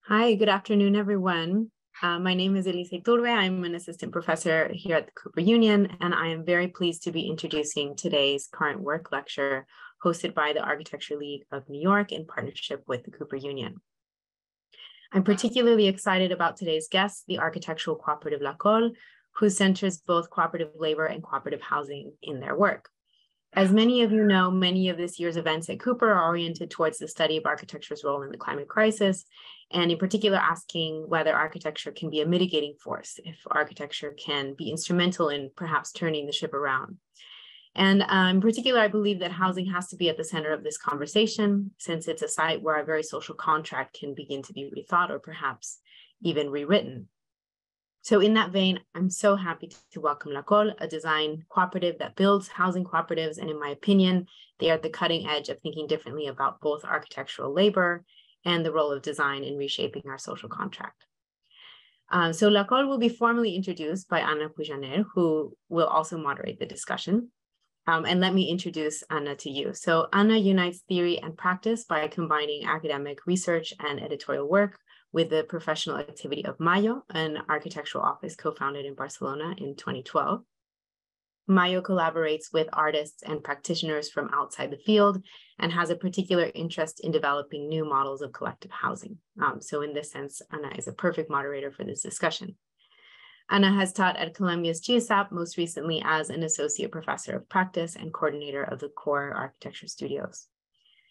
Hi, good afternoon, everyone. My name is Eliseu. I'm an assistant professor here at the Cooper Union, and I am very pleased to be introducing today's current work lecture hosted by the Architecture League of New York in partnership with the Cooper Union. I'm particularly excited about today's guest, the architectural cooperative Lacol, who centers both cooperative labor and cooperative housing in their work. As many of you know, many of this year's events at Cooper are oriented towards the study of architecture's role in the climate crisis, and in particular asking whether architecture can be a mitigating force, if architecture can be instrumental in perhaps turning the ship around. And in particular, I believe that housing has to be at the center of this conversation, since it's a site where our very social contract can begin to be rethought or perhaps even rewritten. So in that vein, I'm so happy to welcome Lacol, a design cooperative that builds housing cooperatives. And in my opinion, they are at the cutting edge of thinking differently about both architectural labor and the role of design in reshaping our social contract. So Lacol will be formally introduced by Anna Puigjaner, who will also moderate the discussion. And let me introduce Anna to you. So Anna unites theory and practice by combining academic research and editorial work with the professional activity of MAIO, an architectural office co-founded in Barcelona in 2012. MAIO collaborates with artists and practitioners from outside the field and has a particular interest in developing new models of collective housing. So in this sense, Anna is a perfect moderator for this discussion. Anna has taught at Columbia's GSAP, most recently as an associate professor of practice and coordinator of the core architecture studios.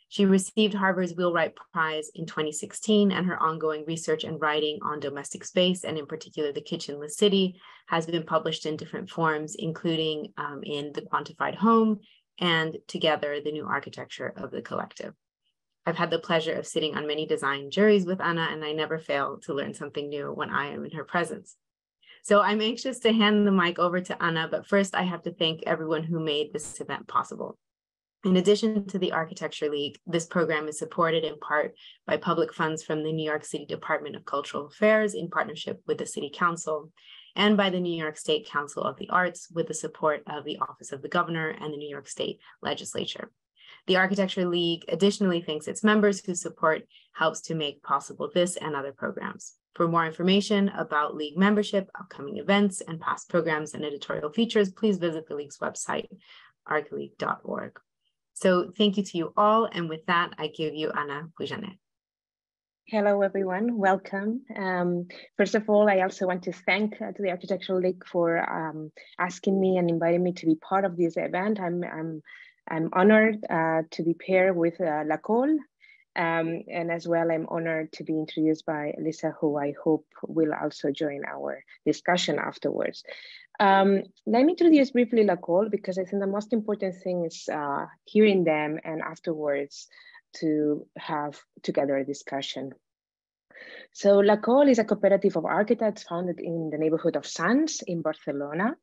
She received Harvard's Wheelwright Prize in 2016, and her ongoing research and writing on domestic space, and in particular the kitchenless city, has been published in different forms, including in The Quantified Home and Together, the New Architecture of the Collective. I've had the pleasure of sitting on many design juries with Anna, and I never fail to learn something new when I am in her presence. So I'm anxious to hand the mic over to Anna, but first I have to thank everyone who made this event possible. In addition to the Architecture League, this program is supported in part by public funds from the New York City Department of Cultural Affairs in partnership with the City Council, and by the New York State Council of the Arts with the support of the Office of the Governor and the New York State Legislature. The Architecture League additionally thanks its members whose support helps to make possible this and other programs. For more information about League membership, upcoming events, and past programs and editorial features, please visit the League's website, archleague.org. So thank you to you all. And with that, I give you Anna Puigjaner. Hello, everyone. Welcome. First of all, I also want to thank to the Architectural League for asking me and inviting me to be part of this event. I'm honored to be paired with Lacol. And as well, I'm honored to be introduced by Eliseu, who I hope will also join our discussion afterwards. Let me introduce briefly Lacol, because I think the most important thing is hearing them and afterwards to have together a discussion. So Lacol is a cooperative of architects founded in the neighborhood of Sants in Barcelona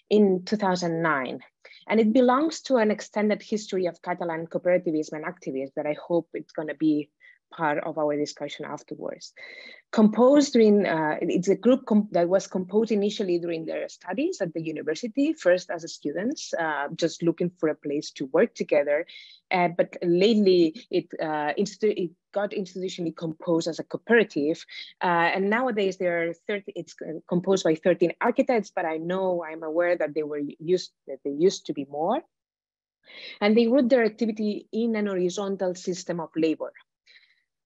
in 2009. And it belongs to an extended history of Catalan cooperativism and activism that I hope it's going to be part of our discussion afterwards. Composed during, it's a group that was composed initially during their studies at the university, first as students, just looking for a place to work together. But lately it got institutionally composed as a cooperative. And nowadays it's composed by 13 architects, but I'm aware that they used to be more. And they root their activity in an horizontal system of labor,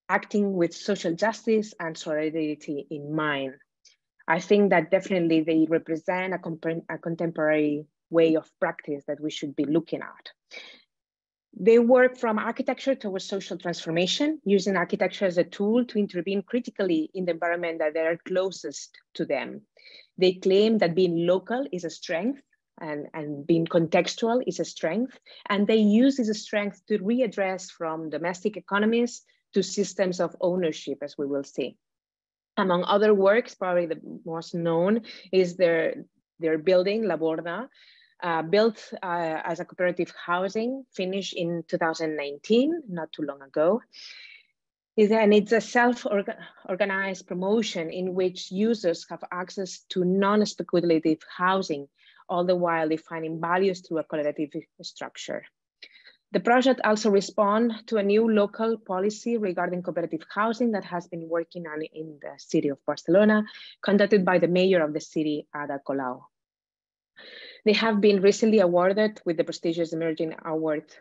acting with social justice and solidarity in mind. I think that definitely they represent a contemporary way of practice that we should be looking at. They work from architecture towards social transformation, using architecture as a tool to intervene critically in the environment that they are closest to them. They claim that being local is a strength, and being contextual is a strength, and they use this strength to readdress from domestic economies to systems of ownership, as we will see. Among other works, probably the most known is their building, La Borda, built as a cooperative housing, finished in 2019, not too long ago. And it's a self-organized promotion in which users have access to non-speculative housing, all the while defining values through a collaborative structure. The project also responds to a new local policy regarding cooperative housing that has been working on in the city of Barcelona, conducted by the mayor of the city, Anna Puigjaner. They have been recently awarded with the prestigious Emerging Award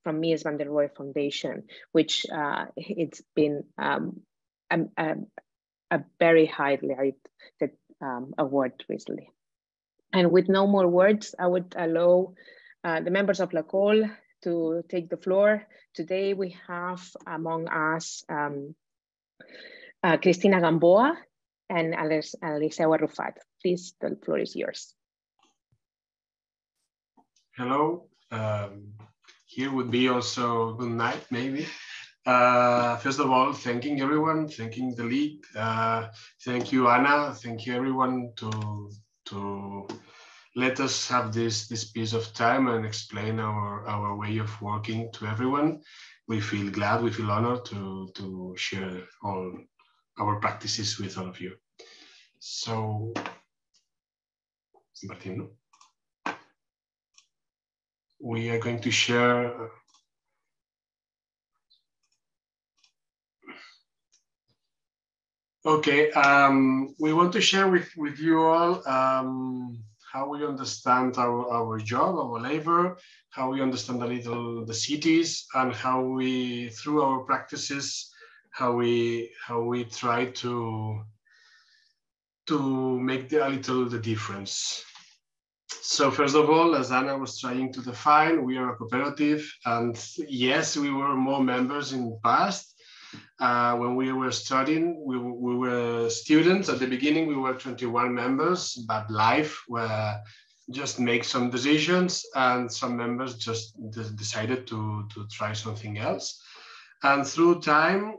from Mies van der Rohe Foundation, which it's been a very highly rated award recently. And with no more words, I would allow the members of Lacol to take the floor. Today we have among us Cristina Gamboa and Eliseu Arrufat. Please, the floor is yours. Hello. Here would be also good night, maybe. First of all, thanking everyone, thanking the league. Thank you, Anna. Thank you, everyone, to let us have this piece of time and explain our way of working to everyone. We feel glad, we feel honored to share all our practices with all of you. So, Martín, we are going to share okay, we want to share with you all how we understand our job, our labor, how we understand a little the cities, and how we, through our practices, how we try to make a little the difference. So first of all, as Anna was trying to define, we are a cooperative, and yes, we were more members in the past. When we were studying, we were students. At the beginning, we were 21 members, but life just make some decisions, and some members just decided to try something else. And through time,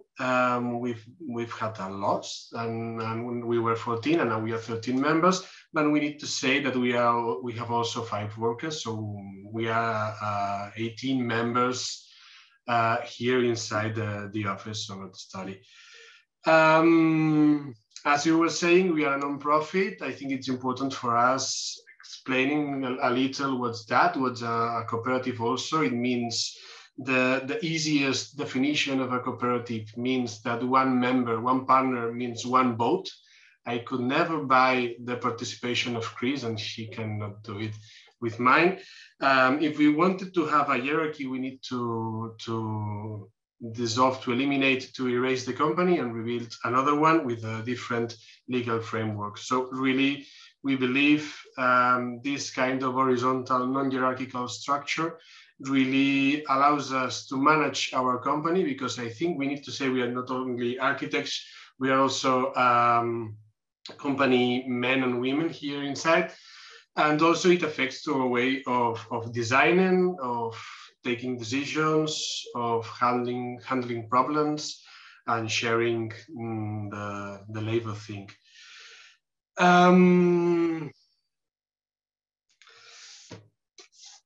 we've had a lot, and when we were 14, and now we are 13 members. But we need to say that we have also 5 workers, so we are 18 members. Here inside the office of the study. As you were saying, we are a non-profit. I think it's important for us explaining a little what's a cooperative also. It means the easiest definition of a cooperative means that one member, one partner means one vote. I could never buy the participation of Chris, and she cannot do it with mine. If we wanted to have a hierarchy, we need to dissolve, to eliminate, to erase the company and rebuild another one with a different legal framework. So really, we believe this kind of horizontal, non-hierarchical structure really allows us to manage our company, because I think we need to say we are not only architects, we are also company men and women here inside. And also it affects our way of designing, of taking decisions, of handling problems, and sharing the labor thing.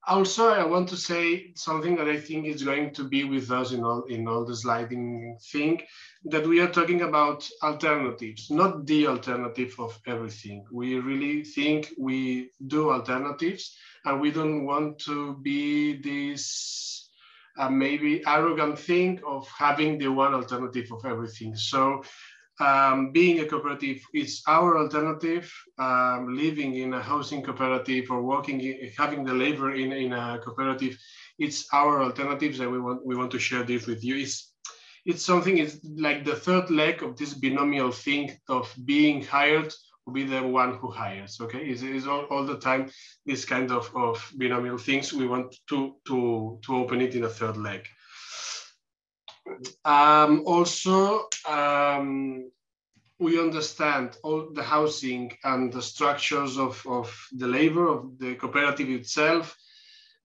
Also, I want to say something that I think is going to be with us in all the sliding thing, that we are talking about alternatives, not the alternative of everything. We really think we do alternatives, and we don't want to be this maybe arrogant thing of having the one alternative of everything. So being a cooperative is our alternative. Living in a housing cooperative or having the labor in a cooperative, it's our alternatives, and we want to share this with you. It's something, it's like the third leg of this binomial thing of being hired or be the one who hires. Okay, it's all the time this kind of binomial things. We want to open it in a third leg. We understand all the housing and the structures of the labor of the cooperative itself,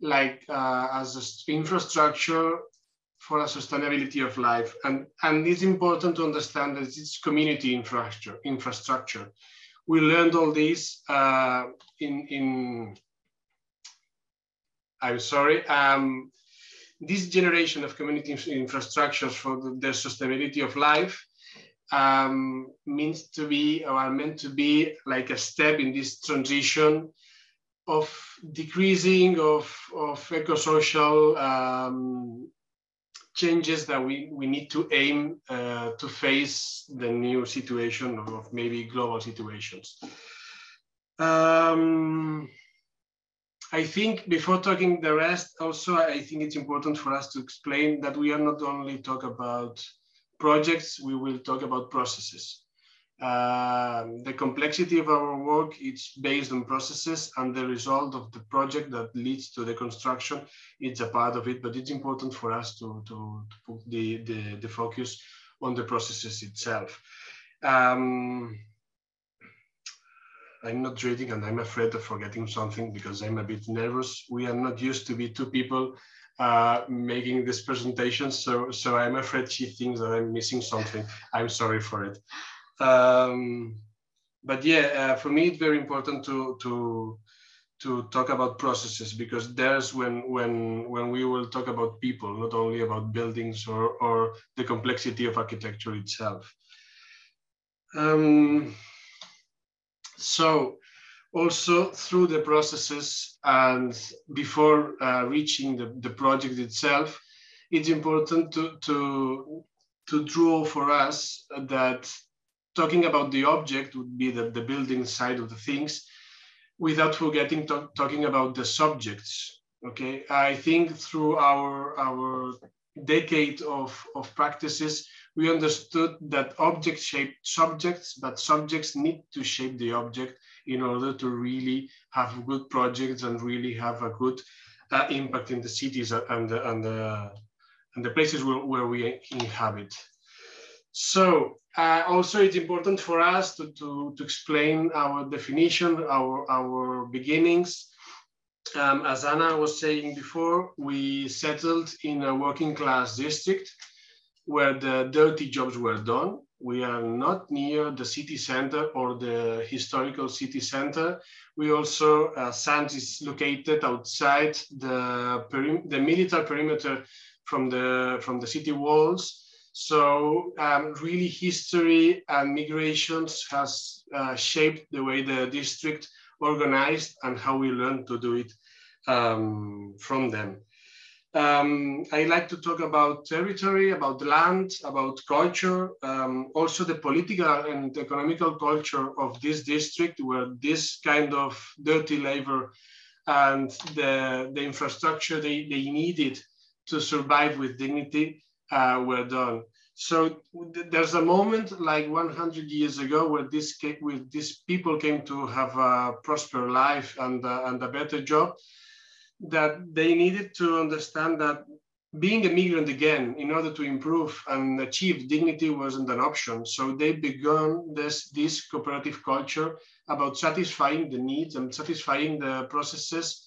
like as an infrastructure for a sustainability of life. And it's important to understand that it's community infrastructure. We learned all this this generation of community infrastructures for the sustainability of life meant to be like a step in this transition decreasing of eco-social changes that we need to aim to face the new situation of maybe global situations. I think before talking the rest, also I think it's important for us to explain that we are not only talk about projects, we will talk about processes. The complexity of our work is based on processes, and the result of the project that leads to the construction, it's a part of it, but it's important for us to put the focus on the processes itself. I'm not reading and I'm afraid of forgetting something because I'm a bit nervous. We are not used to be two people making this presentation, so I'm afraid she thinks that I'm missing something. I'm sorry for it. But yeah, for me it's very important to talk about processes, because there's when we will talk about people, not only about buildings or the complexity of architecture itself. So also through the processes and before reaching the project itself, it's important to draw for us that talking about the object would be the building side of the things, without forgetting talking about the subjects. Okay, I think through our decade of practices, we understood that objects shape subjects, but subjects need to shape the object in order to really have good projects and really have a good impact in the cities and the places where we inhabit. So also it's important for us to explain our definition, our beginnings. As Anna was saying before, we settled in a working class district where the dirty jobs were done. We are not near the city center or the historical city center. We also, Sands is located outside the military perimeter from the city walls. So really history and migrations has shaped the way the district organized and how we learn to do it from them. I like to talk about territory, about land, about culture, also the political and economical culture of this district, where this kind of dirty labor and the infrastructure they needed to survive with dignity were done. So there's a moment like 100 years ago where these people came to have a prosperous life and a better job, that they needed to understand that being a migrant again in order to improve and achieve dignity wasn't an option. So they began this cooperative culture about satisfying the needs and satisfying the processes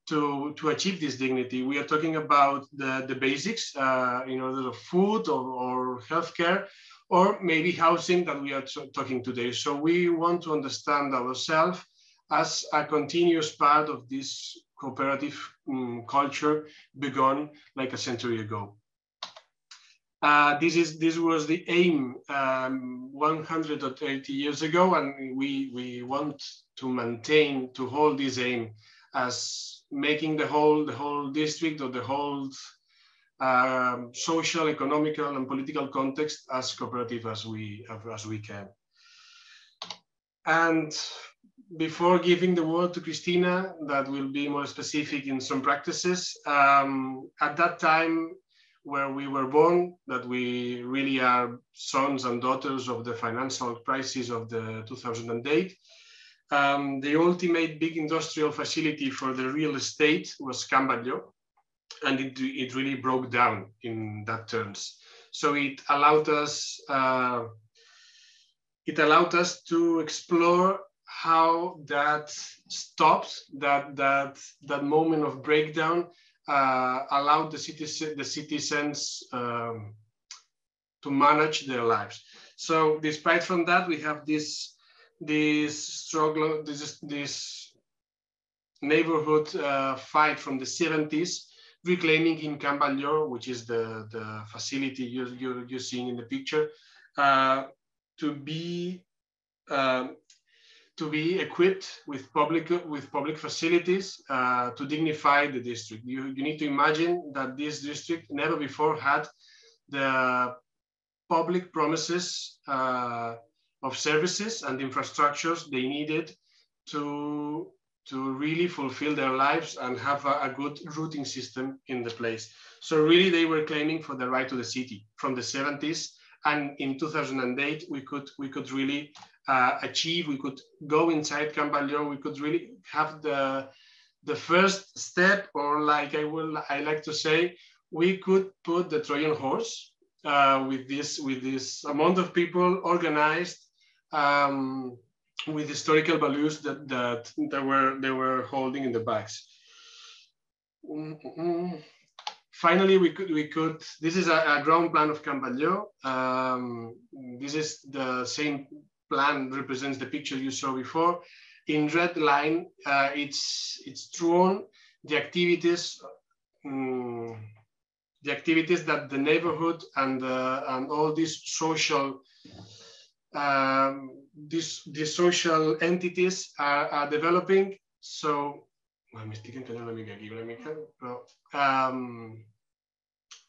to achieve this dignity. We are talking about the basics in order of food or healthcare, or maybe housing that we are talking today. So we want to understand ourselves as a continuous part of this cooperative culture begun like a century ago. This was the aim 180 years ago, and we want to maintain, to hold this aim as making the whole district or the whole social, economical, and political context as cooperative as we can. And before giving the word to Cristina, that will be more specific in some practices, at that time where we were born, that we really are sons and daughters of the financial crisis of the 2008, the ultimate big industrial facility for the real estate was Can Batlló, and it really broke down in that terms. So it allowed us to explore how that stopped, that moment of breakdown allowed the citizens to manage their lives. So despite from that, we have this struggle, this neighborhood fight from the 70s, reclaiming in Can Batlló, which is the facility you're seeing in the picture, to to be equipped with public facilities to dignify the district. You need to imagine that this district never before had the public promises of services and infrastructures they needed to really fulfill their lives and have a good routing system in the place. So really they were claiming for the right to the city from the 70s. And in 2008, we could really we could go inside Can Batlló, we could really have the first step, or like I like to say, we could put the Trojan horse with this amount of people organized with historical values that they were holding in the bags. Finally, we could. This is a ground plan of Can Batlló. This is the same plan, represents the picture you saw before. In red line, it's drawn the activities that the neighborhood and all these social these social entities are developing. So,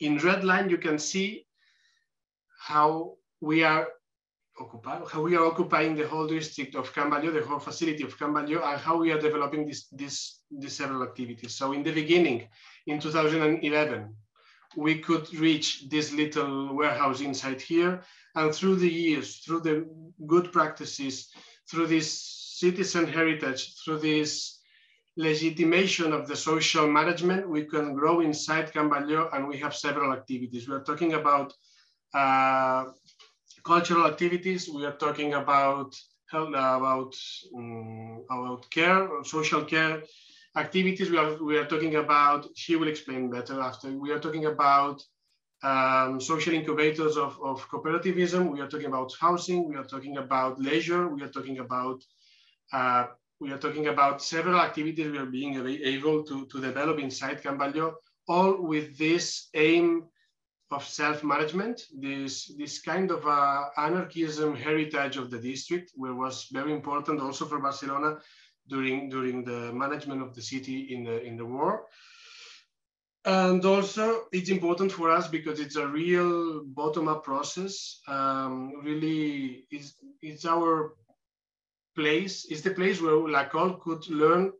in red line, you can see how we are occupying the whole district of Can Batlló, the whole facility of Can Batlló, and how we are developing these several activities. So in the beginning, in 2011, we could reach this little warehouse inside here, and through the years, through the good practices, through this citizen heritage, through this legitimation of the social management, we can grow inside Can Batlló, and we have several activities. We are talking about cultural activities. We are talking about care, or social care activities. We are talking about, she will explain better after. We are talking about social incubators of cooperativism. We are talking about housing. We are talking about leisure. We are talking about several activities we are being able to develop inside Can Batlló, all with this aim of self-management, this kind of anarchism heritage of the district, where was very important also for Barcelona during the management of the city in the war. And also it's important for us because it's a real bottom-up process. Really, it's our place. It's the place where Lacol could learn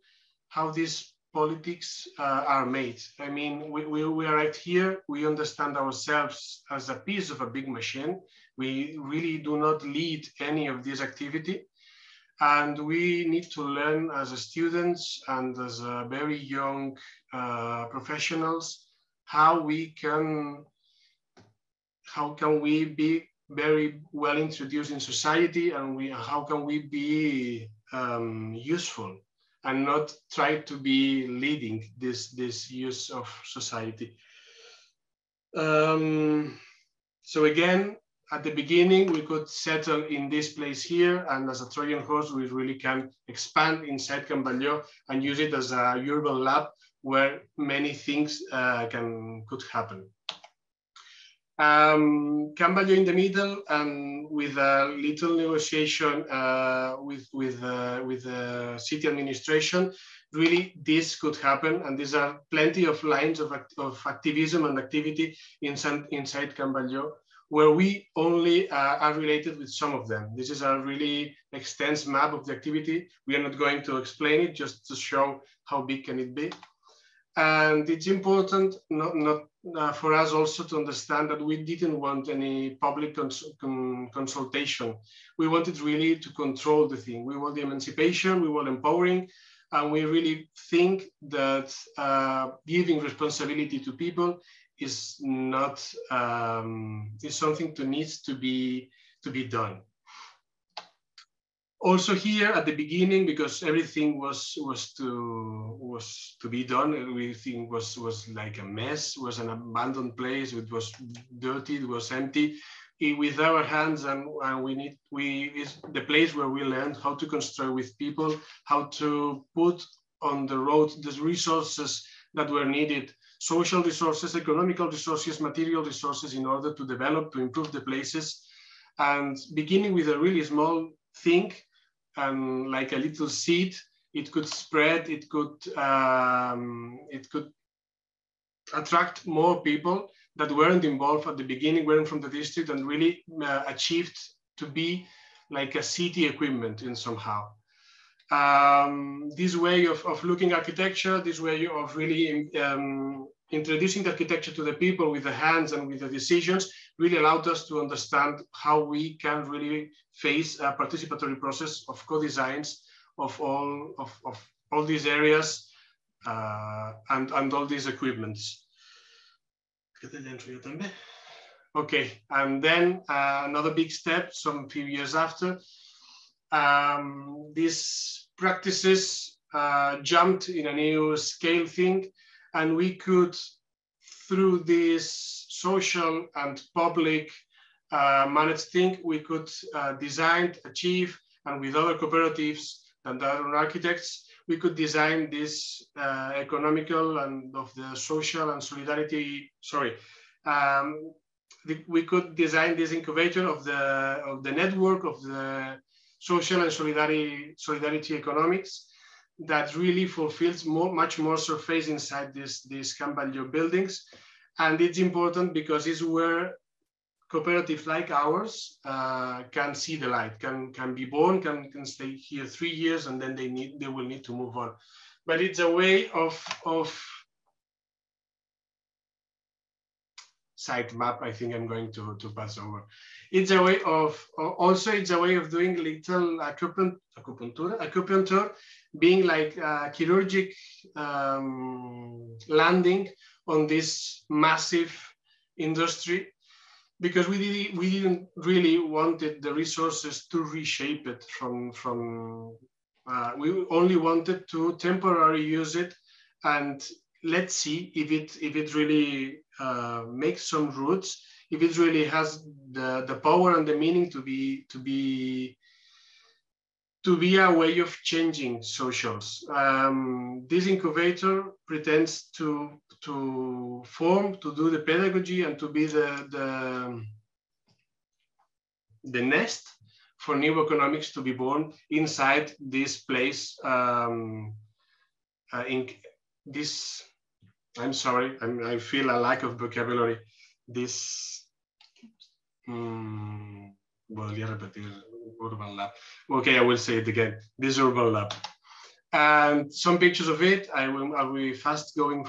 how these politics are made. I mean, we are right here. We understand ourselves as a piece of a big machine. We really do not lead any of this activity. And we need to learn as students and as very young professionals how can we be very well introduced in society, and how can we be useful and not try to be leading this use of society. So again, at the beginning, we could settle in this place here, and as a Trojan horse, we really can expand inside Can Batlló and use it as a urban lab where many things could happen. Can Batlló in the middle, and with a little negotiation with the city administration, really this could happen, and these are plenty of lines of activism and activity inside Can Batlló, where we only are related with some of them. This is a really extensive map of the activity. We are not going to explain it, just to show how big can it be. And it's important for us also to understand that we didn't want any public consultation. We wanted really to control the thing. We want the emancipation, we want empowering, and we really think that giving responsibility to people is not is something that needs to be done. Also here at the beginning, because everything was to be done, everything was like a mess, was an abandoned place, it was dirty, it was empty. With our hands, and it's the place where we learned how to construct with people, how to put on the road the resources that were needed, social resources, economical resources, material resources, in order to develop, to improve the places. And beginning with a really small thing, and like a little seed, it could spread, it could attract more people that weren't involved at the beginning, weren't from the district, and really achieved to be like a city equipment in somehow. This way of looking architecture, this way of really introducing the architecture to the people with the hands and with the decisions really allowed us to understand how we can really face a participatory process of co-designs of all these areas and all these equipments. Okay, and then another big step, some few years after, these practices jumped in a new scale thing, and we could, through this social and public managed thing, we could design, achieve, and with other cooperatives and other architects, we could design this economical and of the social and solidarity, we could design this incubator of the network of the social and solidarity economics that really fulfills much more surface inside these Can Batlló buildings. And it's important because it's where cooperatives like ours can see the light, can be born, can stay here 3 years, and then they will need to move on. But it's a way of site map. I think I'm going to pass over. It's a way of it's a way of doing little acupuncture, being like a chirurgic landing on this massive industry, because we didn't really wanted the resources to reshape it we only wanted to temporarily use it, and let's see if it really makes some roots, if it really has the power and the meaning to be a way of changing socials. This incubator pretends to do the pedagogy and to be the nest for new economics to be born inside this place. In this, I'm sorry, I feel a lack of vocabulary. This, voy a repetir, urban lab. Okay, I will say it again. This urban lab. And some pictures of it, I'll be fast going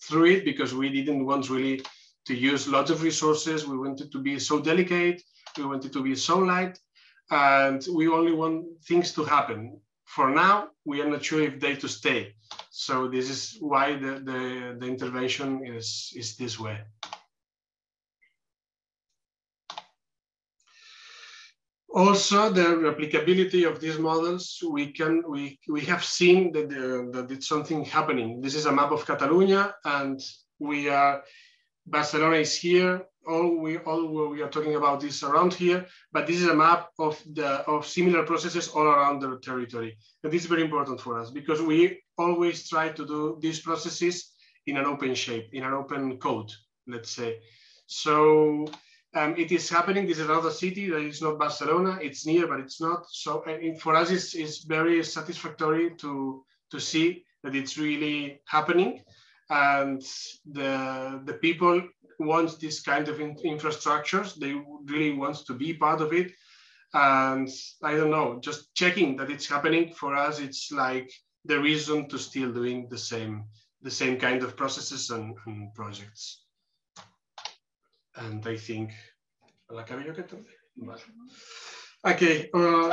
through it because we didn't want really to use lots of resources. We wanted to be so delicate. We wanted to be so light, and we only want things to happen. For now, we are not sure if they to stay. So this is why the intervention is this way. Also, the replicability of these models, we have seen that it's something happening. This is a map of Catalonia, and Barcelona is here. All we are talking about is around here, but this is a map of similar processes all around the territory. And this is very important for us because we always try to do these processes in an open shape, in an open code, let's say. So it is happening. This is another city that is not Barcelona. It's near, but it's not. So for us, it's very satisfactory to see that it's really happening, and the people want this kind of infrastructures. They really want to be part of it. And I don't know, just checking that it's happening for us, it's like the reason to still doing the same kind of processes and projects. And I think, okay,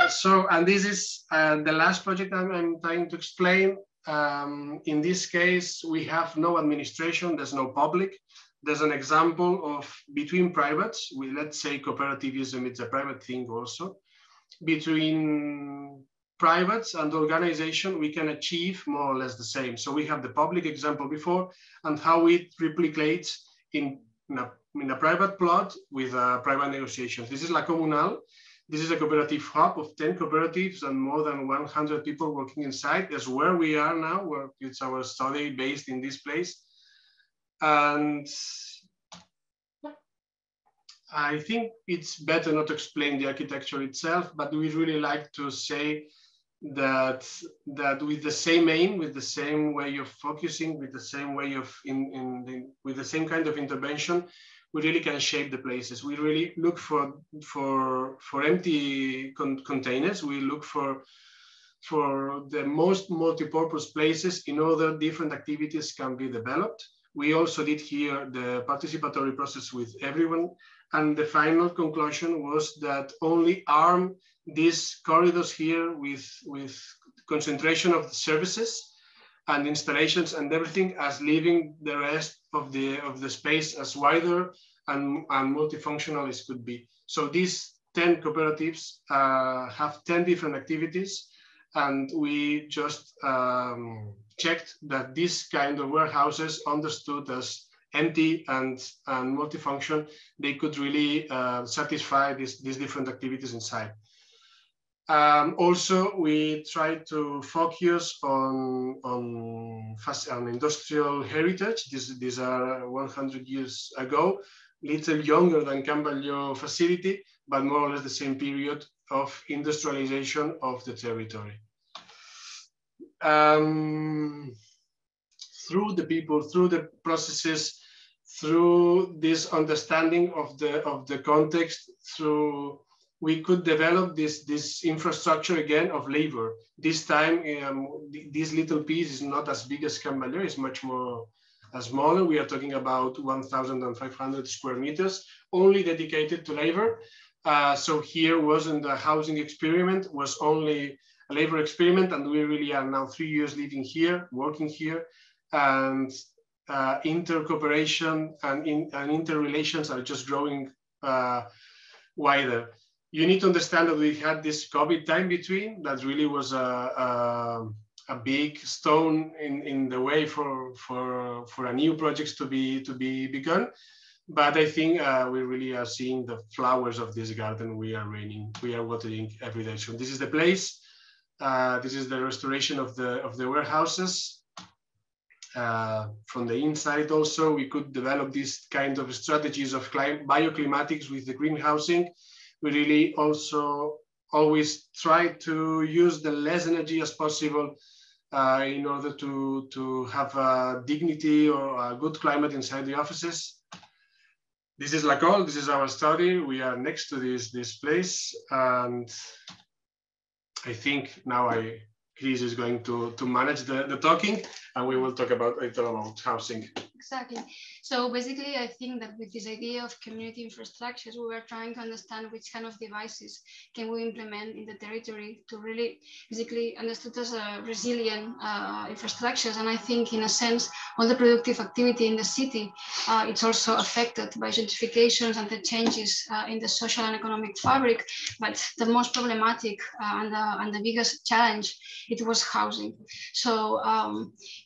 so, and this is the last project I'm trying to explain. In this case, we have no administration, there's no public. There's an example of between privates, let's say cooperativism, it's a private thing also. Between privates and organization, we can achieve more or less the same. So we have the public example before and how it replicates in a private plot with a private negotiation. This is La Comunal. This is a cooperative hub of 10 cooperatives and more than 100 people working inside. That's where we are now, where it's our study based in this place. And I think it's better not to explain the architecture itself, but we really like to say that with the same aim, with the same way of focusing, with the same way of with the same kind of intervention, we really can shape the places. We really look for empty containers. We look for the most multi-purpose places in order different activities can be developed. We also did here the participatory process with everyone. And the final conclusion was that only arm these corridors here with concentration of the services and installations and everything, as leaving the rest of the space as wider and multifunctional as could be. So these 10 cooperatives have 10 different activities, and we just checked that this kind of warehouses, understood as empty and multifunction, they could really satisfy these different activities inside. Also, we tried to focus on industrial heritage. These are 100 years ago, little younger than Can Batlló facility, but more or less the same period of industrialization of the territory. Through the people, through the processes, through this understanding of the context, we could develop this infrastructure again of labor. This time, this little piece is not as big as Can Batlló, it's much more smaller. We are talking about 1,500 square meters, only dedicated to labor. So here wasn't a housing experiment, was only a labor experiment, and we really are now 3 years living here, working here, and inter-cooperation and interrelations are just growing wider. You need to understand that we had this COVID time between that really was a big stone in the way for a new projects to be begun. But I think we really are seeing the flowers of this garden. We are watering every day. So this is the place. This is the restoration of the warehouses. From the inside also, we could develop this kind of strategies of bioclimatics with the greenhousing. We really also always try to use the less energy as possible in order to have dignity or a good climate inside the offices. This is Lacol, this is our study. We are next to this place. And I think now Chris is going to manage the talking, and we will talk about housing. Exactly. So basically, I think that with this idea of community infrastructures, we were trying to understand which kind of devices can we implement in the territory to really basically understood as a resilient infrastructures. And I think in a sense, all the productive activity in the city, it's also affected by gentrifications and the changes in the social and economic fabric. But the most problematic and the biggest challenge, it was housing. So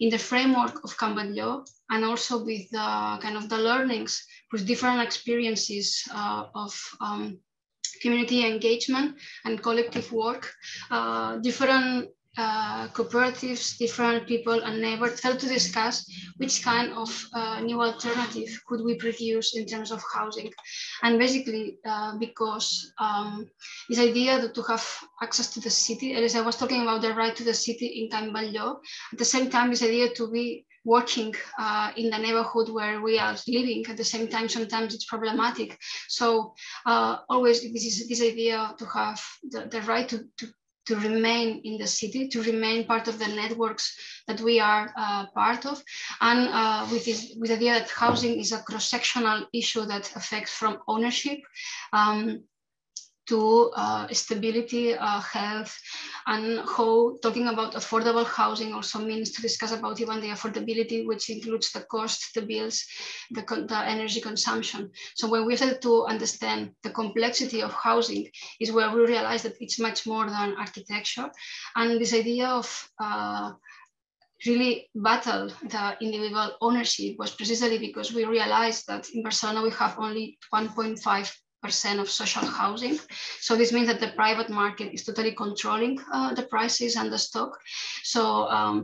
in the framework of Can Batlló, and also with kind of the learnings with different experiences of community engagement and collective work, different cooperatives, different people and neighbors felt to discuss which kind of new alternative could we produce in terms of housing. And basically, because this idea to have access to the city, as I was talking about the right to the city in Can Batlló, at the same time, this idea to be working in the neighborhood where we are living at the same time, sometimes it's problematic. So always this idea to have the right to remain in the city, to remain part of the networks that we are part of. And with the idea that housing is a cross-sectional issue that affects from ownership to stability, health, and how talking about affordable housing also means to discuss about even the affordability, which includes the cost, the bills, the energy consumption. So when we started to understand the complexity of housing is where we realized that it's much more than architecture. And this idea of really battle the individual ownership was precisely because we realized that in Barcelona we have only 1.5% of social housing. So this means that the private market is totally controlling the prices and the stock. So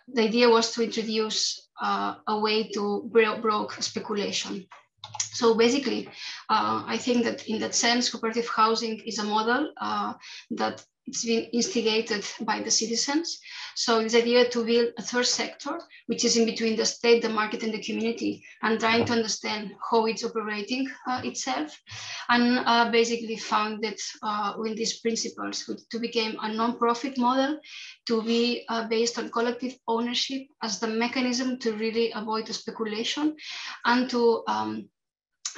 the idea was to introduce a way to broke speculation. So basically, I think that in that sense, cooperative housing is a model that it's been instigated by the citizens. So this idea to build a third sector, which is in between the state, the market, and the community, and trying to understand how it's operating itself, and basically founded with these principles to become a non-profit model, to be based on collective ownership as the mechanism to really avoid the speculation, and to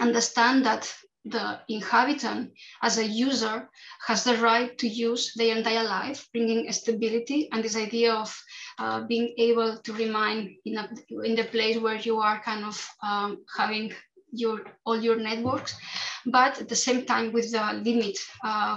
understand that the inhabitant as a user has the right to use their entire life, bringing stability and this idea of being able to remain in the place where you are kind of having all your networks, but at the same time with the limit,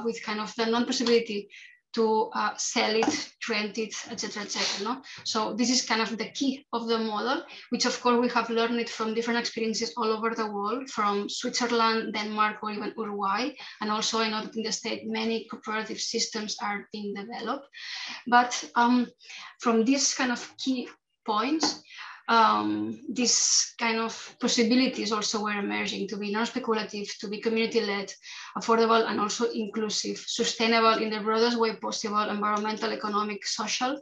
with kind of the non-possibility to sell it, rent it, etc., etc. No? So this is kind of the key of the model, which of course we have learned it from different experiences all over the world, from Switzerland, Denmark, or even Uruguay. And also I know that in the state, many cooperative systems are being developed. But from these kind of key points, these kind of possibilities also were emerging to be non-speculative, to be community-led, affordable, and also inclusive, sustainable in the broadest way possible, environmental, economic, social,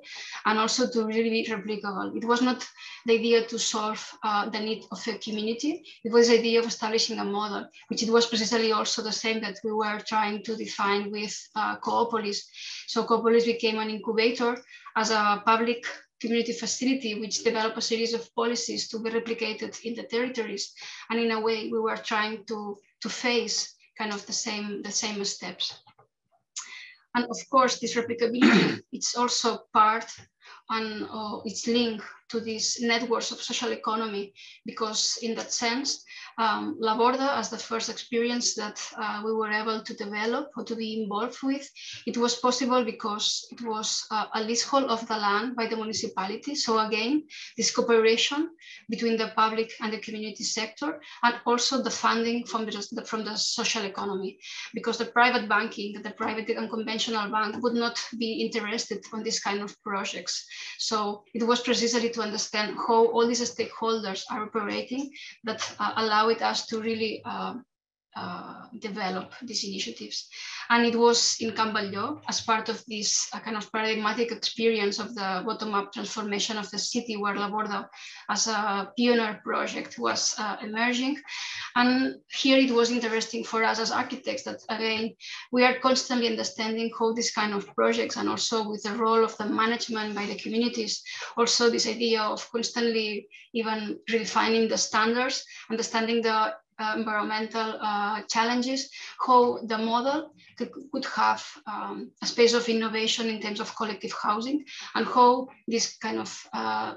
and also to really be replicable. It was not the idea to solve the need of a community. It was the idea of establishing a model, which it was precisely also the same that we were trying to define with Coòpolis. So Coòpolis became an incubator as a public community facility, which developed a series of policies to be replicated in the territories. And in a way, we were trying to face kind of the same steps. And of course, this replicability, it's also part and it's linked to these networks of social economy, because in that sense, La Borda, as the first experience that we were able to develop or to be involved with, it was possible because it was a leasehold of the land by the municipality. So again, this cooperation between the public and the community sector, and also the funding from the social economy, because the private banking, the private and conventional bank would not be interested on this kind of projects. So it was precisely to understand how all these stakeholders are operating that allowed us to really develop these initiatives. And it was in Can Batlló, as part of this kind of paradigmatic experience of the bottom-up transformation of the city, where La Borda as a pioneer project was emerging. And here it was interesting for us as architects that, again, we are constantly understanding how this kind of projects, and also with the role of the management by the communities, also this idea of constantly even redefining the standards, understanding the environmental challenges, how the model could have a space of innovation in terms of collective housing, and how this kind of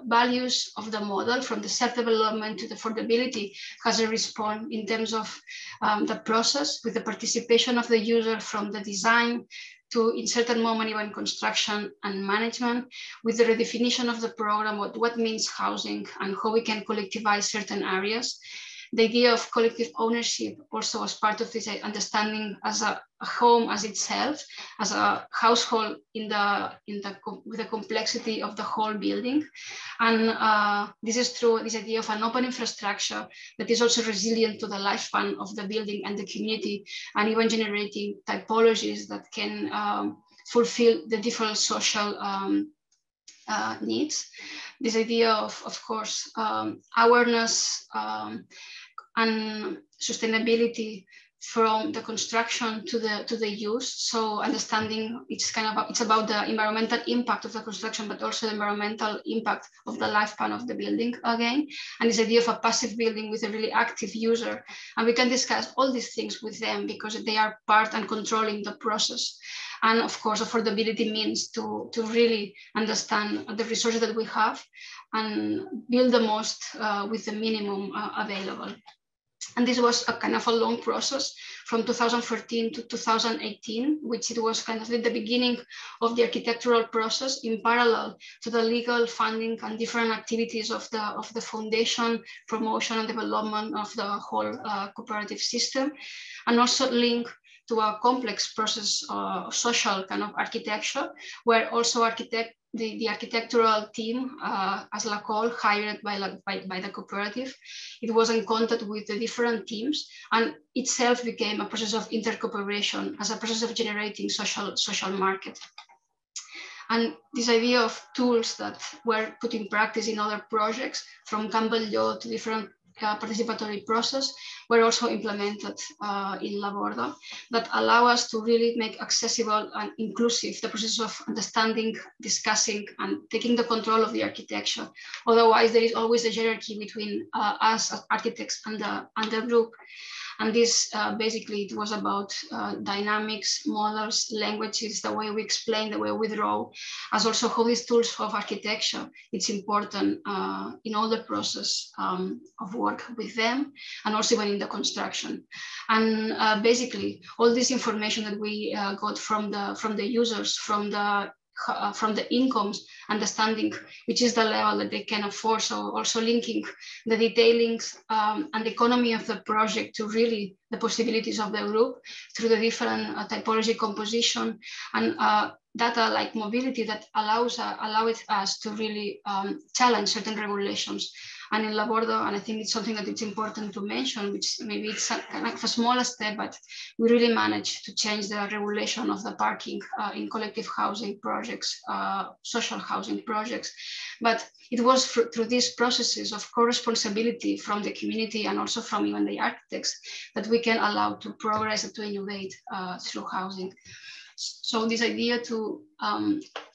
values of the model, from the self-development to the affordability, has a response in terms of the process, with the participation of the user from the design to, in certain moment, even construction and management, with the redefinition of the program, what means housing and how we can collectivize certain areas. The idea of collective ownership also was part of this understanding as a home as itself, as a household with the complexity of the whole building. And this is through this idea of an open infrastructure that is also resilient to the lifespan of the building and the community, and even generating typologies that can fulfill the different social needs. This idea of course, awareness and sustainability from the construction to the use. So understanding it's about the environmental impact of the construction, but also the environmental impact of the lifespan of the building again. And this idea of a passive building with a really active user. And we can discuss all these things with them because they are part and controlling the process. And of course, affordability means to really understand the resources that we have and build the most with the minimum available. And this was a kind of a long process from 2014 to 2018, which it was kind of the beginning of the architectural process in parallel to the legal funding and different activities of the foundation, promotion and development of the whole cooperative system, and also linked to a complex process of social kind of architecture, where also architects the architectural team as Lacol, hired by the cooperative. It was in contact with the different teams, and itself became a process of intercooperation as a process of generating social market. And this idea of tools that were put in practice in other projects, from Can Batlló to different participatory process, were also implemented in La Borda, that allow us to really make accessible and inclusive the process of understanding, discussing, and taking the control of the architecture. Otherwise, there is always a hierarchy between us as architects and the group. And this basically, it was about dynamics, models, languages, the way we explain, the way we draw, as also how these tools of architecture, it's important in all the process of work with them, and also when in the construction. And basically, all this information that we got from the users, from the incomes, understanding which is the level that they can afford. So also linking the detailings and the economy of the project to really the possibilities of the group through the different typology composition and data like mobility that allows us to really challenge certain regulations. And in La Borda, and I think it's something that it's important to mention, which maybe it's kind of a smaller step, but we really managed to change the regulation of the parking in collective housing projects, social housing projects. But it was through these processes of co-responsibility from the community and also from even the architects that we can allow to progress and to innovate through housing. So this idea to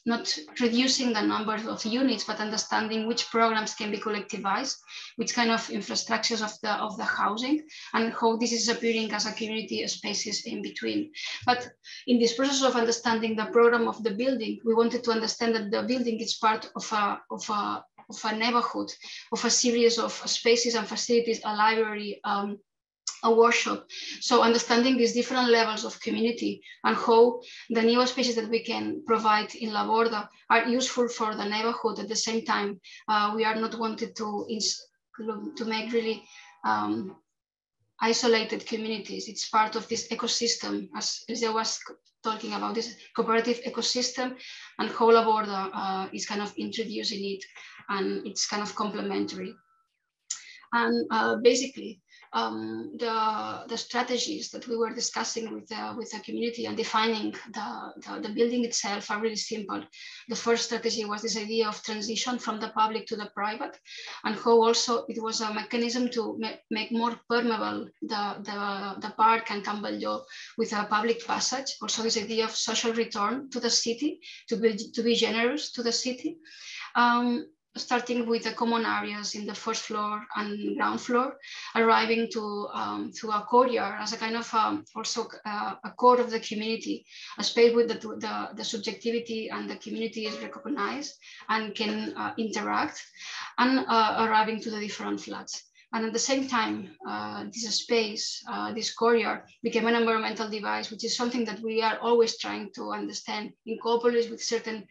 not reducing the number of units, but understanding which programs can be collectivized, which kind of infrastructures of the housing, and how this is appearing as a community spaces in between. But in this process of understanding the program of the building, we wanted to understand that the building is part of a neighborhood, of a series of spaces and facilities, a library, a workshop. So understanding these different levels of community and how the new spaces that we can provide in La Borda are useful for the neighborhood. At the same time, we are not wanted to make really isolated communities. It's part of this ecosystem, as Eliseu was talking about, this cooperative ecosystem, and how La Borda is kind of introducing it, and it's kind of complementary. And basically, the strategies that we were discussing with the community and defining the building itself are really simple. The first strategy was this idea of transition from the public to the private, and how also it was a mechanism to make more permeable the park and Can Batlló with a public passage. Also this idea of social return to the city, to be generous to the city. Starting with the common areas in the first floor and ground floor, arriving to a courtyard as a kind of also a core of the community, a space with the subjectivity and the community is recognized and can interact, and arriving to the different flats. And at the same time, this space, this courtyard became an environmental device, which is something that we are always trying to understand in Coòpolis with certain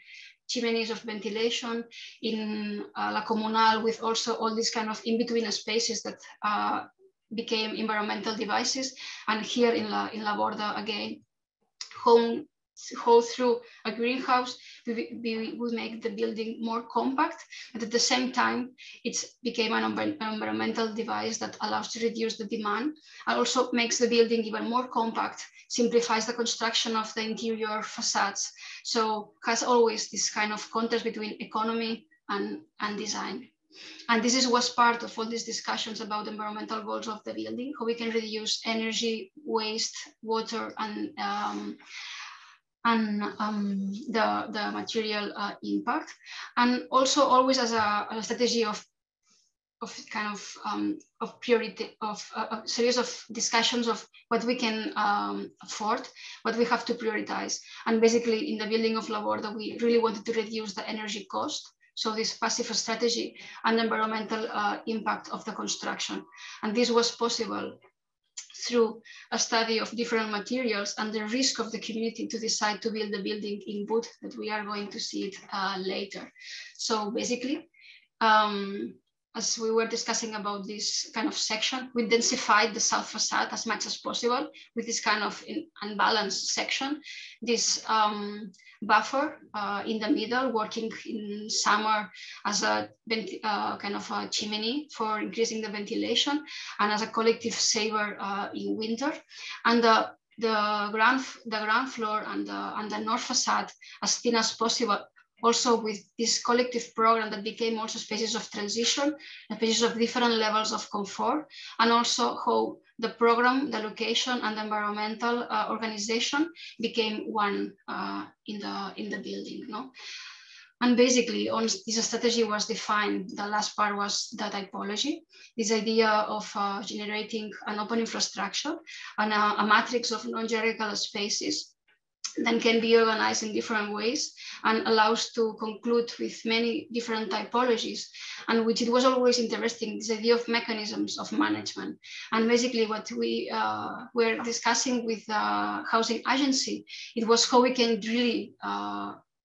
chimneys of ventilation, in La Comunal with also all these kind of in-between spaces that became environmental devices. And here in La Borda again, how through a greenhouse, we make the building more compact, but at the same time, it became an environmental device that allows to reduce the demand and also makes the building even more compact, simplifies the construction of the interior facades. So has always this kind of contrast between economy and design. And this was part of all these discussions about environmental goals of the building, how we can reduce energy, waste, water, and the material impact, and also always as a strategy of kind of priority, of a series of discussions of what we can afford, what we have to prioritize. And basically in the building of La Borda, we really wanted to reduce the energy cost. So this passive strategy and environmental impact of the construction. And this was possible through a study of different materials and the risk of the community to decide to build the building in wood, that we are going to see it later. So basically, as we were discussing about this kind of section, we densified the south facade as much as possible with this kind of unbalanced section. This buffer in the middle, working in summer as a kind of a chimney for increasing the ventilation, and as a collective saver in winter. And the ground floor and the north facade as thin as possible, also with this collective program that became also spaces of transition, spaces of different levels of comfort, and also how the program, the location, and the environmental organization became one in the building. No? And basically, once this strategy was defined, the last part was the typology, this idea of generating an open infrastructure and a matrix of non-hierarchical spaces then can be organized in different ways and allows to conclude with many different typologies, and which it was always interesting, this idea of mechanisms of management. And basically what we were discussing with the housing agency, it was how we can really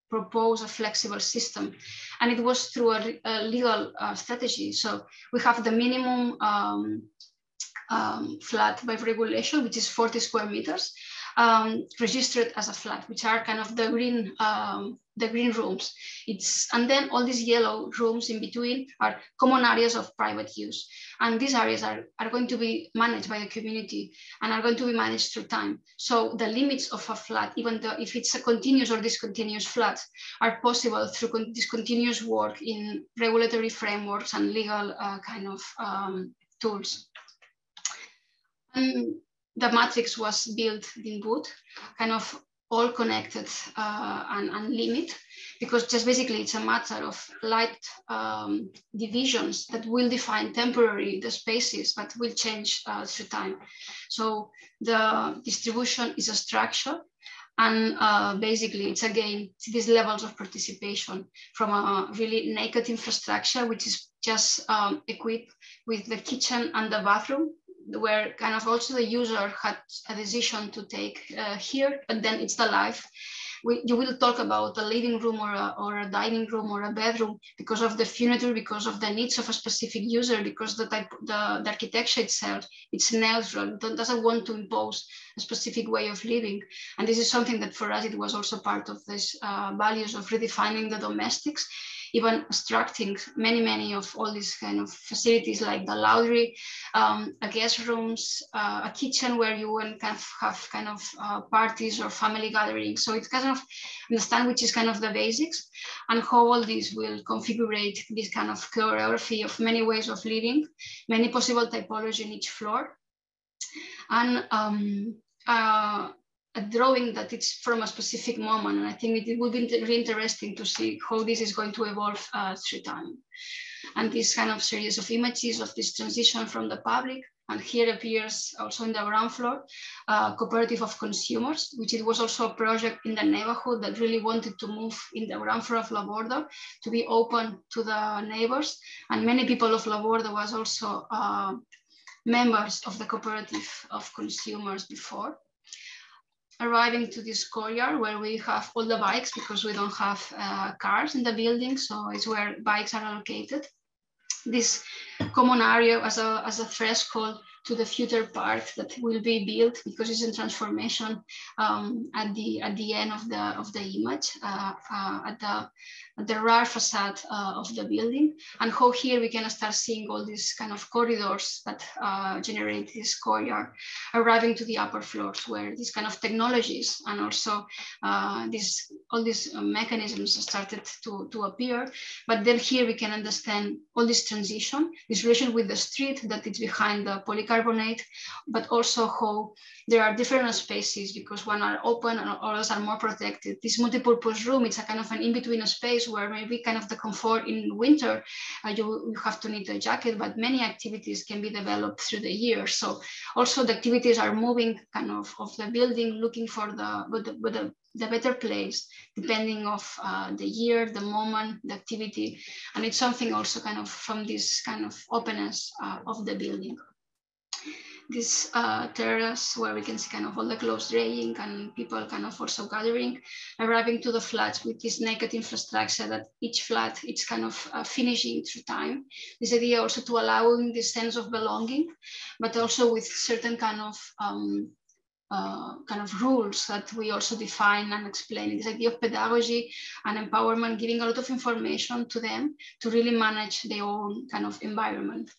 propose a flexible system. And it was through a legal strategy. So we have the minimum flat by regulation, which is 40 square meters. Registered as a flat, which are kind of the green rooms. And then all these yellow rooms in between are common areas of private use. And these areas are going to be managed by the community and are going to be managed through time. So the limits of a flat, even though if it's a continuous or discontinuous flat, are possible through this continuous work in regulatory frameworks and legal kind of tools. And the matrix was built in wood, kind of all connected and limit, because just basically it's a matter of light divisions that will define temporarily the spaces, but will change through time. So the distribution is a structure, and basically it's again these levels of participation from a really naked infrastructure, which is just equipped with the kitchen and the bathroom, where kind of also the user had a decision to take here, but then it's the life. You will talk about a living room or a dining room or a bedroom because of the furniture, because of the needs of a specific user, because the architecture itself, it's neutral, it doesn't want to impose a specific way of living. And this is something that for us, it was also part of this values of redefining the domestics, even abstracting many of all these kind of facilities like the laundry, a guest rooms, a kitchen where you can have kind of parties or family gatherings. So it's kind of understand which is kind of the basics and how all this will configure this kind of choreography of many ways of living, many possible typology in each floor. And a drawing that it's from a specific moment. And I think it would be really interesting to see how this is going to evolve through time. And this kind of series of images of this transition from the public. And here appears also in the ground floor, cooperative of consumers, which it was also a project in the neighborhood that really wanted to move in the ground floor of La Borda to be open to the neighbors. And many people of La Borda was also members of the cooperative of consumers before. Arriving to this courtyard where we have all the bikes because we don't have cars in the building, so it's where bikes are allocated. This common area as a threshold to the future park that will be built because it's in transformation at the end of the image at the rear facade of the building, and how here we can start seeing all these kind of corridors that generate this courtyard, arriving to the upper floors where these kind of technologies and also all these mechanisms started to appear. But then here we can understand all this transition, this relation with the street that is behind the polycarbonate, but also how there are different spaces because one are open and others are more protected. This multi-purpose room, it's a kind of an in-between space where maybe kind of the comfort in winter, you have to need a jacket, but many activities can be developed through the year. So also the activities are moving kind of the building, looking for the better place, depending of the year, the moment, the activity. And it's something also kind of from this kind of openness of the building. this terrace where we can see kind of all the clothes drying and people kind of also gathering, arriving to the flats with this naked infrastructure that each flat it's kind of finishing through time. This idea also to allowing this sense of belonging, but also with certain kind of rules that we also define and explain. This idea of pedagogy and empowerment, giving a lot of information to them to really manage their own kind of environment.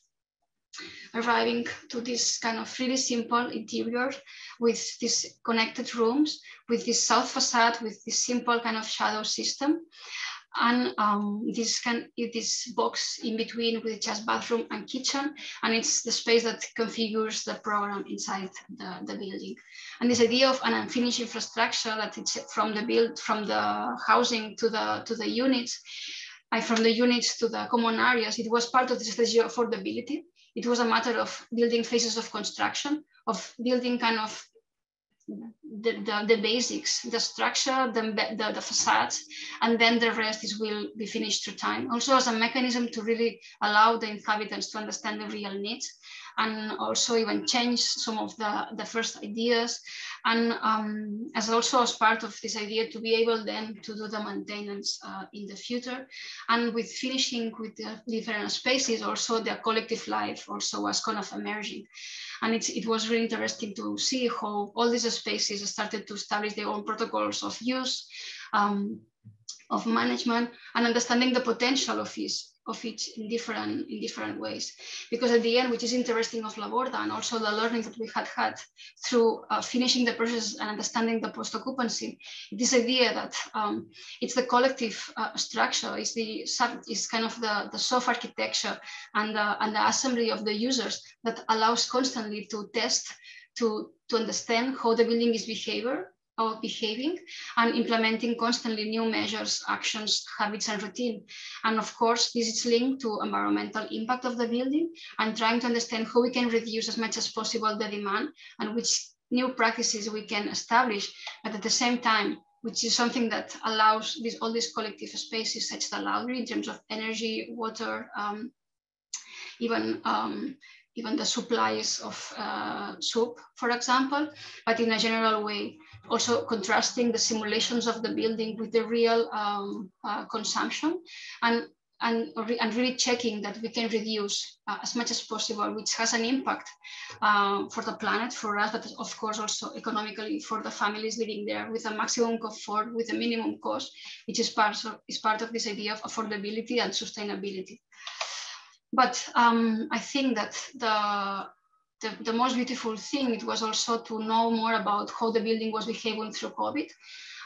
Arriving to this kind of really simple interior with these connected rooms, with this south facade, with this simple kind of shadow system. And this box in between with just bathroom and kitchen, and it's the space that configures the program inside the building. And this idea of an unfinished infrastructure that it's from the housing to the units, from the units to the common areas, it was part of the strategy of affordability. It was a matter of building phases of construction, of building kind of the basics, the structure, the facades, and then the rest will be finished through time. Also as a mechanism to really allow the inhabitants to understand the real needs, and also even change some of the first ideas, and as part of this idea to be able then to do the maintenance in the future. And with finishing with the different spaces, also the collective life also was kind of emerging. And it was really interesting to see how all these spaces started to establish their own protocols of use, of management, and understanding the potential of each in different ways. Because at the end, which is interesting of La Borda, and also the learning that we had through finishing the process and understanding the post-occupancy, this idea that it's the collective structure, is kind of the soft architecture and the assembly of the users that allows constantly to test, to understand how the building is behaving, and implementing constantly new measures, actions, habits, and routine. And of course, this is linked to environmental impact of the building, and trying to understand how we can reduce as much as possible the demand, and which new practices we can establish, but at the same time, which is something that allows all these collective spaces, such as the laundry in terms of energy, water, even the supplies of soup, for example, but in a general way, also contrasting the simulations of the building with the real consumption, and really checking that we can reduce as much as possible, which has an impact for the planet, for us, but of course also economically for the families living there, with a maximum comfort, with a minimum cost, which is part of this idea of affordability and sustainability. But I think that the most beautiful thing, it was also to know more about how the building was behaving through COVID,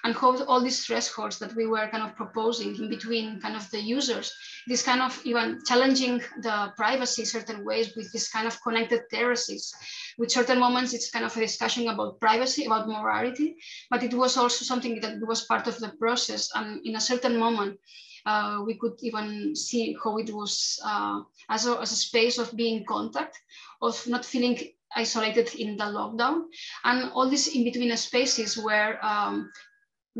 and how all these thresholds that we were kind of proposing in between kind of the users, this kind of even challenging the privacy certain ways with this kind of connected terraces. With certain moments, it's kind of a discussion about privacy, about morality, but it was also something that was part of the process. And in a certain moment, we could even see how it was as a space of being in contact, of not feeling isolated in the lockdown, and all these in-between spaces were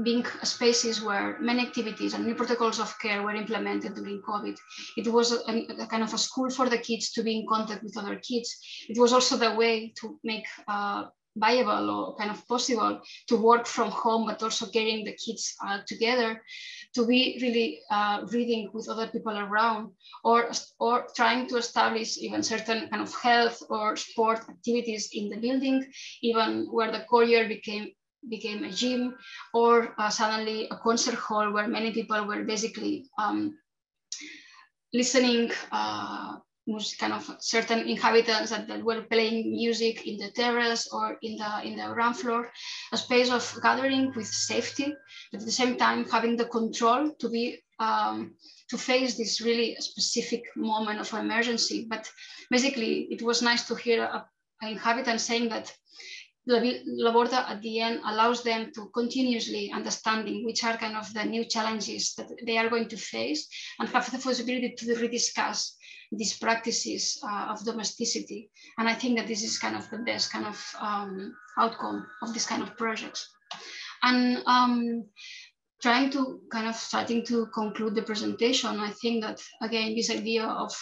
being spaces where many activities and new protocols of care were implemented during COVID. It was a kind of a school for the kids to be in contact with other kids. It was also the way to make viable or kind of possible to work from home, but also carrying the kids together, to be really reading with other people around, or trying to establish even certain kind of health or sport activities in the building, even where the courier became a gym, or suddenly a concert hall where many people were basically listening, kind of certain inhabitants that were playing music in the terrace or in the ground floor, a space of gathering with safety, but at the same time having the control to be to face this really specific moment of emergency. But basically, it was nice to hear an inhabitant saying that La Borda at the end allows them to continuously understanding which are kind of the new challenges that they are going to face, and have the possibility to rediscuss these practices of domesticity. And I think that this is kind of the best kind of outcome of this kind of projects. And trying to starting to conclude the presentation, I think that, again, this idea of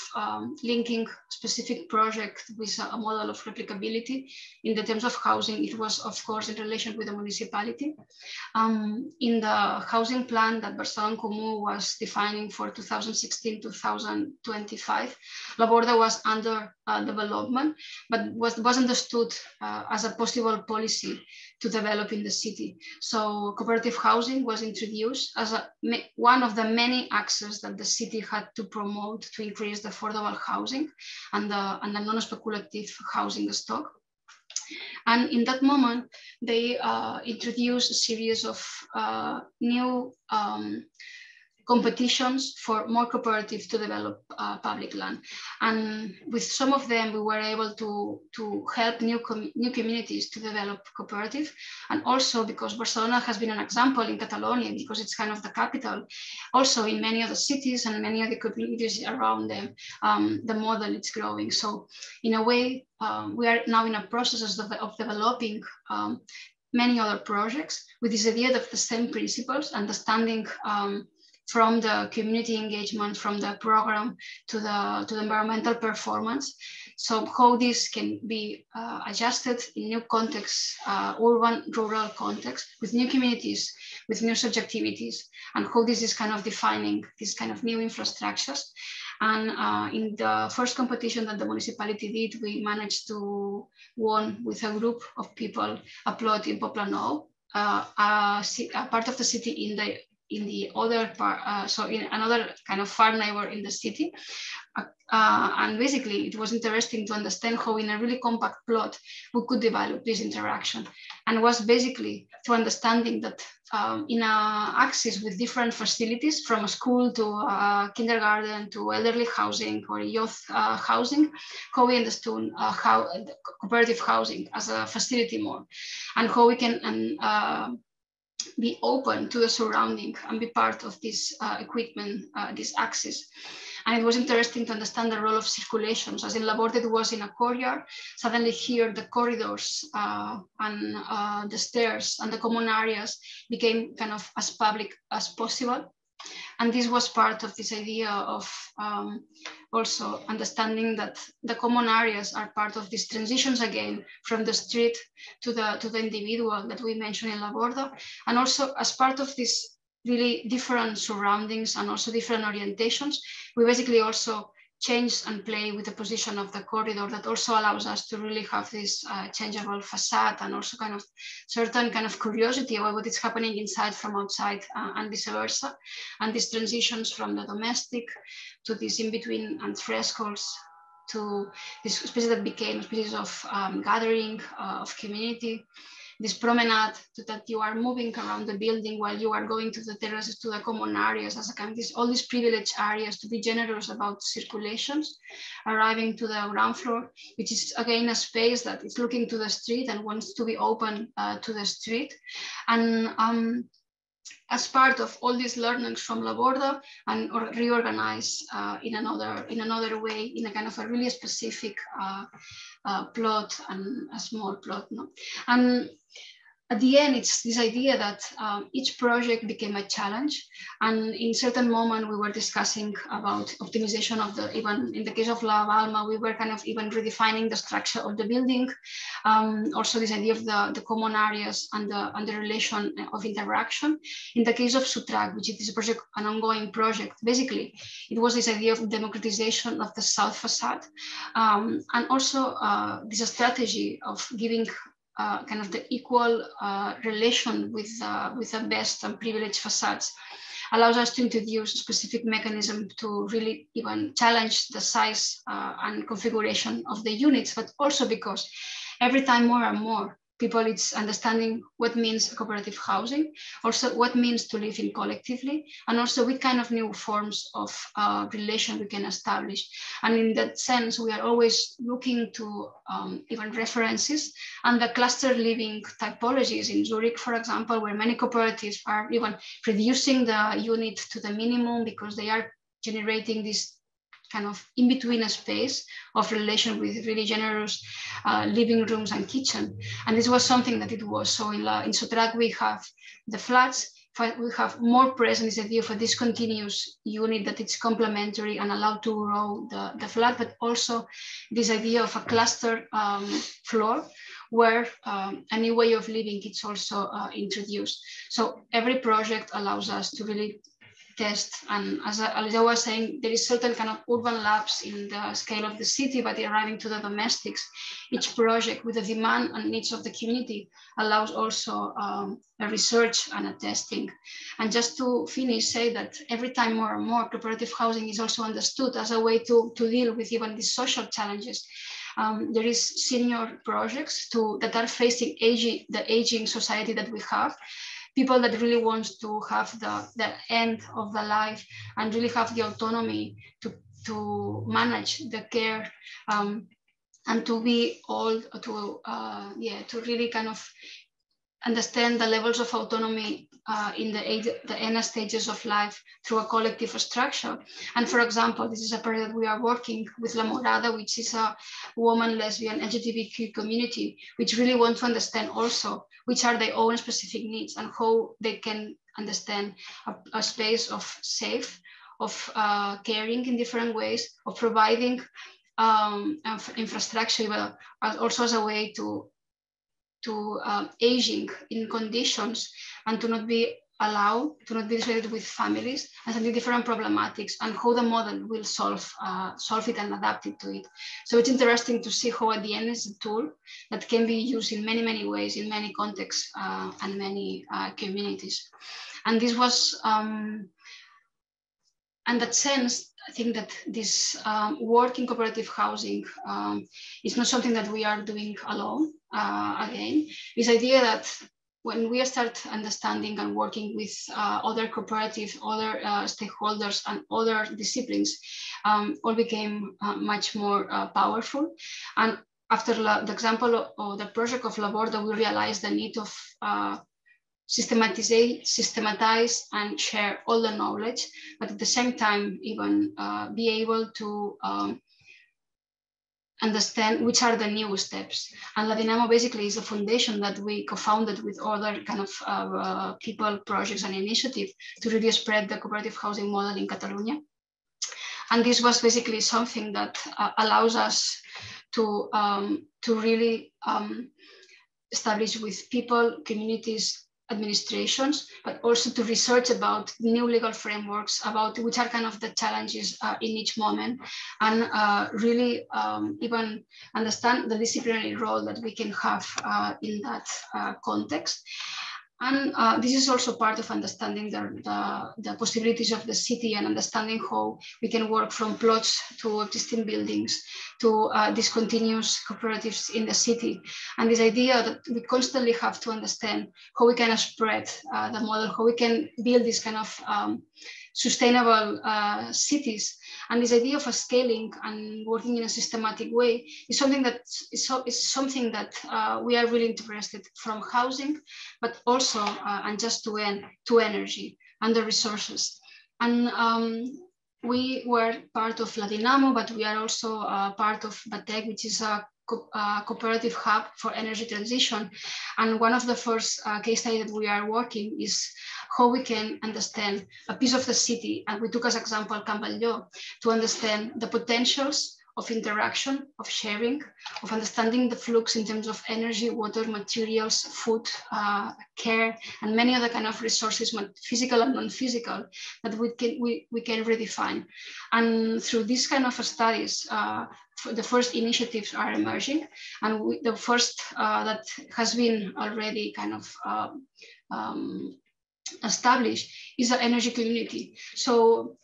linking specific project with a model of replicability in the terms of housing, it was, of course, in relation with the municipality. In the housing plan that Barcelona Comú was defining for 2016-2025, La Borda was under development, but was understood as a possible policy to develop in the city. So cooperative housing was introduced as one of the many axes that the city had to promote to increase the affordable housing and the non-speculative housing stock. And in that moment, they introduced a series of new competitions for more cooperatives to develop public land. And with some of them, we were able to help new communities to develop cooperative. And also because Barcelona has been an example in Catalonia, because it's kind of the capital, also in many other cities and many of the communities around them, the model is growing. So in a way, we are now in a process of developing many other projects with this idea of the same principles, understanding from the community engagement, from the program to the environmental performance. So how this can be adjusted in new contexts, urban, rural context, with new communities, with new subjectivities, and how this is kind of defining these kind of new infrastructures. And in the first competition that the municipality did, we managed to win with a group of people, a plot in Poblenou, a part of the city in the other part, so in another kind of far neighbor in the city. And basically, it was interesting to understand how in a really compact plot, we could develop this interaction. And it was basically through understanding that in an axis with different facilities, from a school to kindergarten to elderly housing or youth housing, how we understood how cooperative housing as a facility more, and how we can be open to the surrounding and be part of this equipment, this axis. And it was interesting to understand the role of circulations, as in La Borda it was in a courtyard. Suddenly here the corridors and the stairs and the common areas became kind of as public as possible. And this was part of this idea of also understanding that the common areas are part of these transitions again from the street to the individual that we mentioned in La Borda, and also as part of this really different surroundings and also different orientations, we basically also change and play with the position of the corridor that also allows us to really have this changeable facade and also kind of certain kind of curiosity about what is happening inside from outside and vice versa. And these transitions from the domestic to this in-between and thresholds to this space that became a space of gathering, of community, this promenade that you are moving around the building while you are going to the terraces, to the common areas, as a kind of all these privileged areas, to be generous about circulations, arriving to the ground floor, which is again a space that is looking to the street and wants to be open to the street. And as part of all these learnings from La Borda and reorganize in another way, in a kind of a really specific plot and a small plot. No? And at the end, it's this idea that each project became a challenge. And in certain moment, we were discussing about optimization of even in the case of La Balma, we were kind of even redefining the structure of the building. Also this idea of the common areas and the relation of interaction. In the case of Sutrac, which is a project, an ongoing project, basically, it was this idea of democratization of the south facade. And also this strategy of giving kind of the equal relation with the best and privileged facades allows us to introduce a specific mechanism to really even challenge the size and configuration of the units, but also because every time more and more people it's understanding what means cooperative housing, also what means to live in collectively, and also what kind of new forms of relation we can establish. And in that sense, we are always looking to even references and the cluster living typologies in Zurich, for example, where many cooperatives are even reducing the unit to the minimum because they are generating this kind of in-between a space of relation with really generous living rooms and kitchen. And this was something that it was. So in Sutrac, we have the flats we have more present this idea of a discontinuous unit that it's complementary and allowed to grow the flat, but also this idea of a cluster floor where a new way of living is also introduced. So every project allows us to really test, and as Eliseu was saying, there is certain kind of urban labs in the scale of the city, but arriving to the domestics. Each project with the demand and needs of the community allows also a research and a testing. And just to finish, say that every time more and more cooperative housing is also understood as a way to deal with even these social challenges. There is senior projects that are facing the aging society that we have. People that really want to have the end of the life and really have the autonomy to manage the care and to be old, to really kind of understand the levels of autonomy in the end stages of life through a collective structure. And for example, this is a project that we are working with La Morada, which is a woman, lesbian, LGBTQ community, which really want to understand also which are their own specific needs and how they can understand a space of safe, of caring in different ways, of providing infrastructure, but also as a way to aging in conditions and to not be allowed, to not be associated with families and some different problematics, and how the model will solve it and adapt it to it. So it's interesting to see how at the end is a tool that can be used in many, many ways, in many contexts and many communities. And this was, in that sense, I think that this work in cooperative housing is not something that we are doing alone. Again, this idea that when we start understanding and working with other cooperatives, other stakeholders and other disciplines, all became much more powerful. And after the example of the project of La Borda, we realized the need of systematize and share all the knowledge, but at the same time, even be able to understand which are the new steps. And La Dinamo basically is a foundation that we co-founded with other kind of people, projects and initiatives to really spread the cooperative housing model in Catalonia. And this was basically something that allows us to really establish with people, communities, administrations, but also to research about new legal frameworks, about which are kind of the challenges in each moment, and really even understand the disciplinary role that we can have in that context. And this is also part of understanding the possibilities of the city and understanding how we can work from plots to existing buildings to discontinuous cooperatives in the city. And this idea that we constantly have to understand how we can spread the model, how we can build this kind of sustainable cities. And this idea of a scaling and working in a systematic way is something that we are really interested from housing, but also and just to end to energy and the resources. And we were part of La Dinamo, but we are also part of BATEC, which is a cooperative hub for energy transition. And one of the first case studies that we are working is how we can understand a piece of the city. And we took as example Can Batlló to understand the potentials of interaction, of sharing, of understanding the flux in terms of energy, water, materials, food, care, and many other kind of resources, physical and non-physical, that we can redefine. And through these kind of studies, the first initiatives are emerging, and the first that has been already kind of established is the energy community. So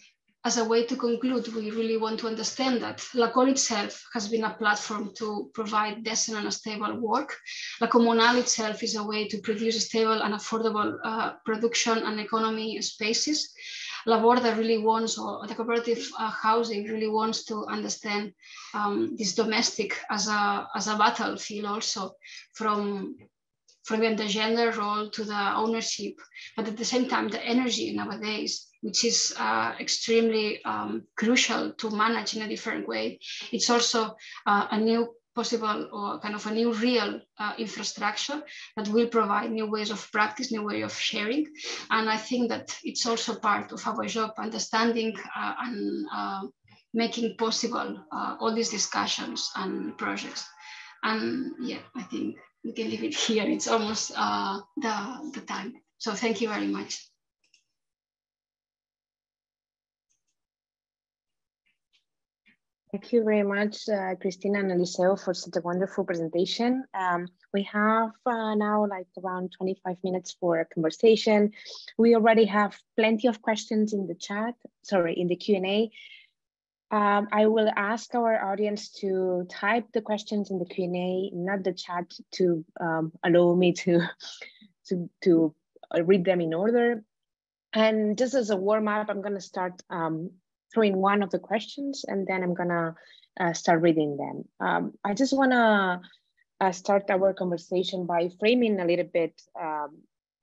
as a way to conclude, we really want to understand that Lacol itself has been a platform to provide decent and stable work. La Comunal itself is a way to produce stable and affordable production and economy spaces. La Borda really wants, or the cooperative housing really wants to understand this domestic as a battlefield also, from the gender role to the ownership, but at the same time, the energy nowadays, which is extremely crucial to manage in a different way. It's also a new possible or kind of a new real infrastructure that will provide new ways of practice, new way of sharing. And I think that it's also part of our job, understanding and making possible all these discussions and projects. And yeah, I think we can leave it here. It's almost the time. So thank you very much. Thank you very much, Cristina and Eliseu, for such a wonderful presentation. We have now like around 25 minutes for a conversation. We already have plenty of questions in the chat, in the Q&A. I will ask our audience to type the questions in the Q&A, not the chat, to allow me to read them in order. And just as a warm-up, I'm going to start throwing one of the questions, and then I'm going to start reading them. I just want to start our conversation by framing a little bit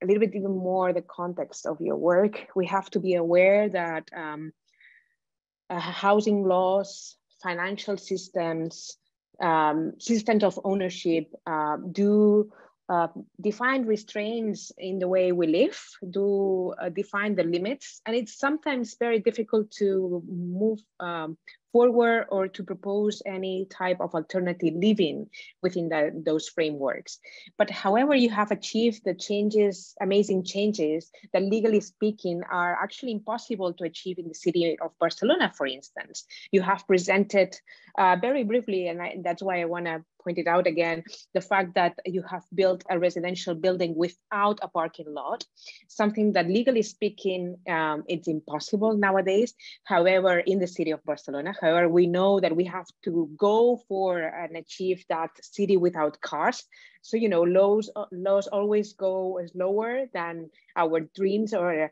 even more the context of your work. We have to be aware that housing laws, financial systems, systems of ownership do define restraints in the way we live, do define the limits, and it's sometimes very difficult to move forward or to propose any type of alternative living within those frameworks. But however, you have achieved the changes, amazing changes that legally speaking are actually impossible to achieve in the city of Barcelona, for instance. You have presented very briefly, and that's why I want to point it out again, the fact that you have built a residential building without a parking lot, something that legally speaking, it's impossible nowadays. However, in the city of Barcelona, however, we know that we have to go for and achieve that city without cars. So, you know, laws always go slower than our dreams or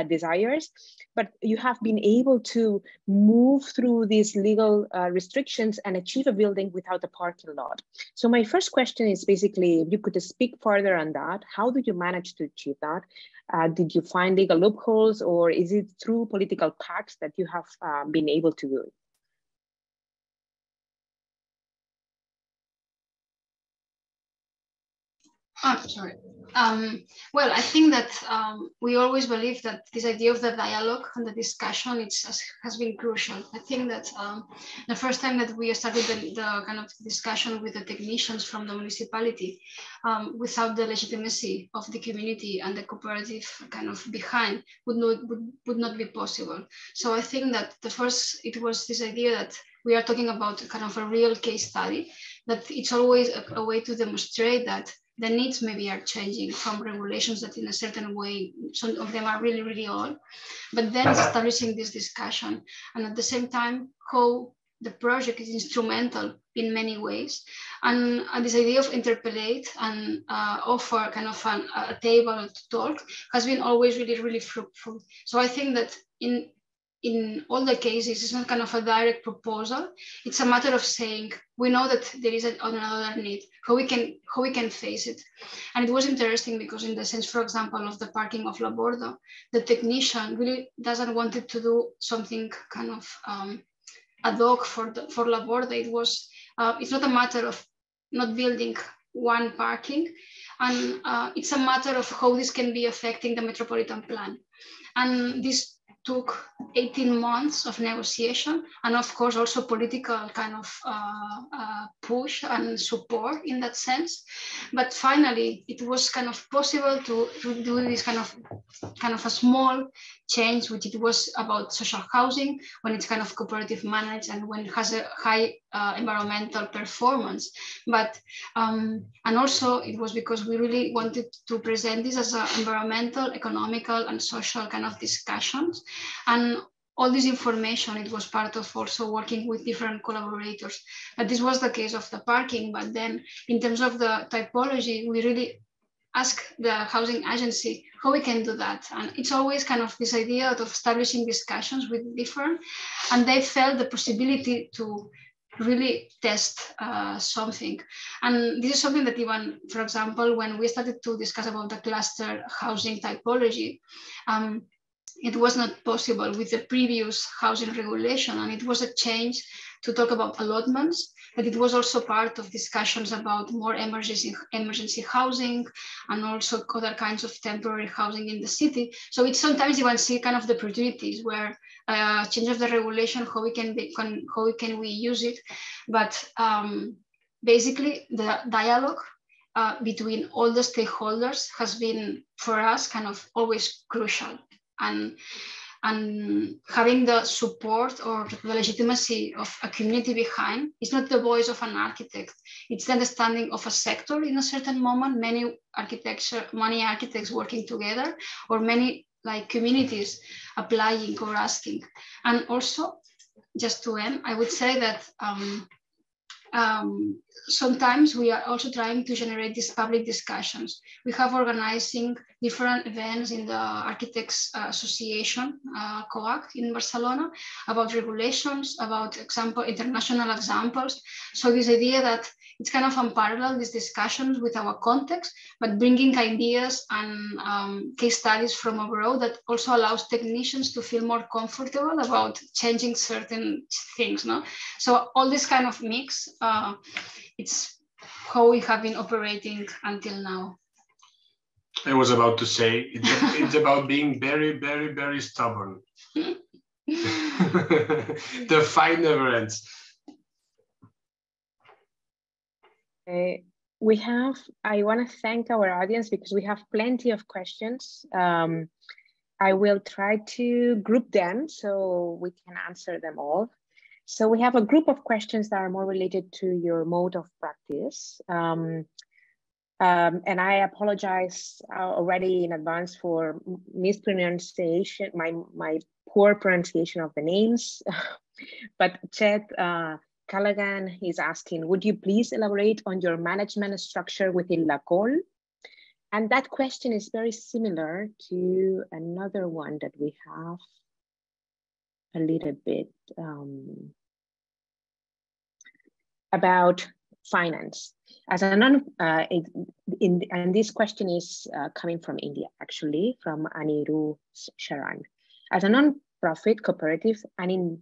desires, but you have been able to move through these legal restrictions and achieve a building without a parking lot. So my first question is basically, if you could speak further on that, how did you manage to achieve that? Did you find legal loopholes, or is it through political pacts that you have been able to do it? Oh, sorry. Well, I think that we always believe that this idea of the dialogue and the discussion has been crucial. I think that the first time that we started the kind of discussion with the technicians from the municipality, without the legitimacy of the community and the cooperative kind of behind, would not be possible. So I think that it was this idea that we are talking about kind of a real case study, that it's always a way to demonstrate that the needs maybe are changing from regulations that in a certain way, some of them are really, really old, but then establishing this discussion, and at the same time, how the project is instrumental in many ways. And this idea of interpellate and offer kind of a table to talk has been always really, really fruitful. So I think that in all the cases, it's not kind of a direct proposal. It's a matter of saying, we know that there is another need, how we can face it. And it was interesting because in the sense, for example, of the parking of La Borda, the technician really doesn't want it to do something kind of ad hoc for La Borda. It's not a matter of not building one parking, and it's a matter of how this can be affecting the metropolitan plan. And this took 18 months of negotiation, and of course also political kind of push and support in that sense. But finally, it was kind of possible to do this kind of a small change, which it was about social housing, when it's kind of cooperative managed and when it has a high environmental performance. But and also it was because we really wanted to present this as an environmental, economical, and social kind of discussions. And all this information, it was part of also working with different collaborators. But this was the case of the parking. But then in terms of the typology, we really ask the housing agency how we can do that. And it's always kind of this idea of establishing discussions with different, and they felt the possibility to really test something. And this is something that even, for example, when we started to discuss about the cluster housing typology, it was not possible with the previous housing regulation, and it was a change to talk about allotments, but it was also part of discussions about more emergency housing and also other kinds of temporary housing in the city. So it's sometimes you can see kind of the opportunities where change of the regulation, how can we use it, but basically the dialogue between all the stakeholders has been for us kind of always crucial, and having the support or the legitimacy of a community behind. It's not the voice of an architect, it's the understanding of a sector in a certain moment, many architects working together, or many like communities applying or asking. And also, just to end, I would say that sometimes we are also trying to generate these public discussions. We have organizing different events in the Architects Association, COAC in Barcelona, about regulations, about international examples. So this idea that it's kind of unparalleled, these discussions with our context, but bringing ideas and case studies from abroad that also allows technicians to feel more comfortable about changing certain things. No? So all this kind of mix, it's how we have been operating until now. I was about to say, it's about being very, very, very stubborn. The fight never ends. I want to thank our audience because we have plenty of questions. I will try to group them so we can answer them all. So we have a group of questions that are more related to your mode of practice. And I apologize already in advance for mispronunciation, my poor pronunciation of the names. But Chet Callaghan is asking, would you please elaborate on your management structure within Lacol? And that question is very similar to another one that we have a little bit about finance. And this question is coming from India, actually, from Aniru Sharan. As a non-profit cooperative, and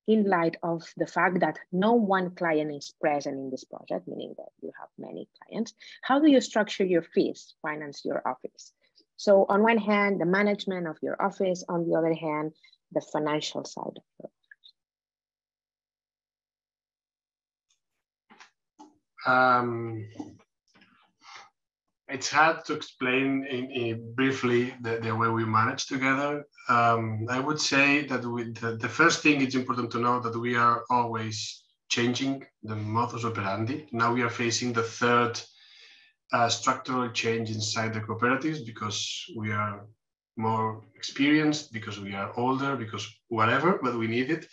in light of the fact that no one client is present in this project, meaning that you have many clients, how do you structure your fees, finance your office? So on one hand, the management of your office, on the other hand, the financial side of your It's hard to explain briefly the way we manage together. I would say that the first thing it's important to know that we are always changing the modus operandi. Now we are facing the third structural change inside the cooperatives because we are more experienced, because we are older, because whatever, but we need it.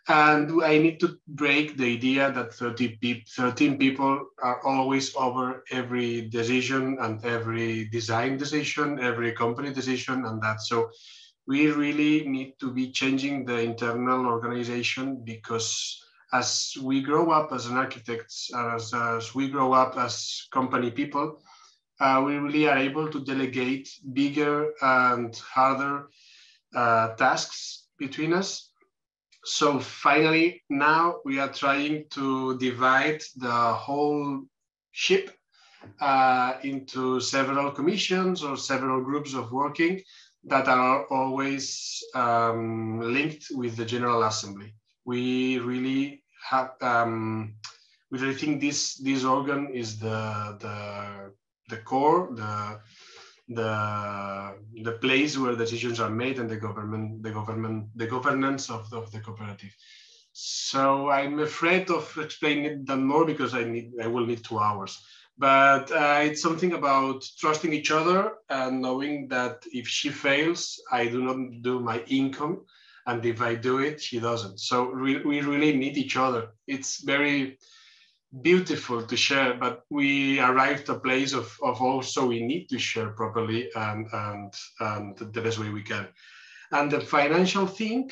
And I need to break the idea that 13 people are always over every decision and every design decision, every company decision, and that. So we really need to be changing the internal organization, because as we grow up as an architects, as we grow up as company people, we really are able to delegate bigger and harder tasks between us. So finally, now we are trying to divide the whole ship into several commissions or several groups of working that are always linked with the General Assembly. We really have, we really think this organ is the core, the place where decisions are made, and the governance of the cooperative. So I'm afraid of explaining that more because I will need 2 hours. But it's something about trusting each other and knowing that if she fails, I do not do my income, and if I do it, she doesn't. So we really need each other. It's very beautiful to share, but we arrived at a place of also we need to share properly and the best way we can. And the financial thing,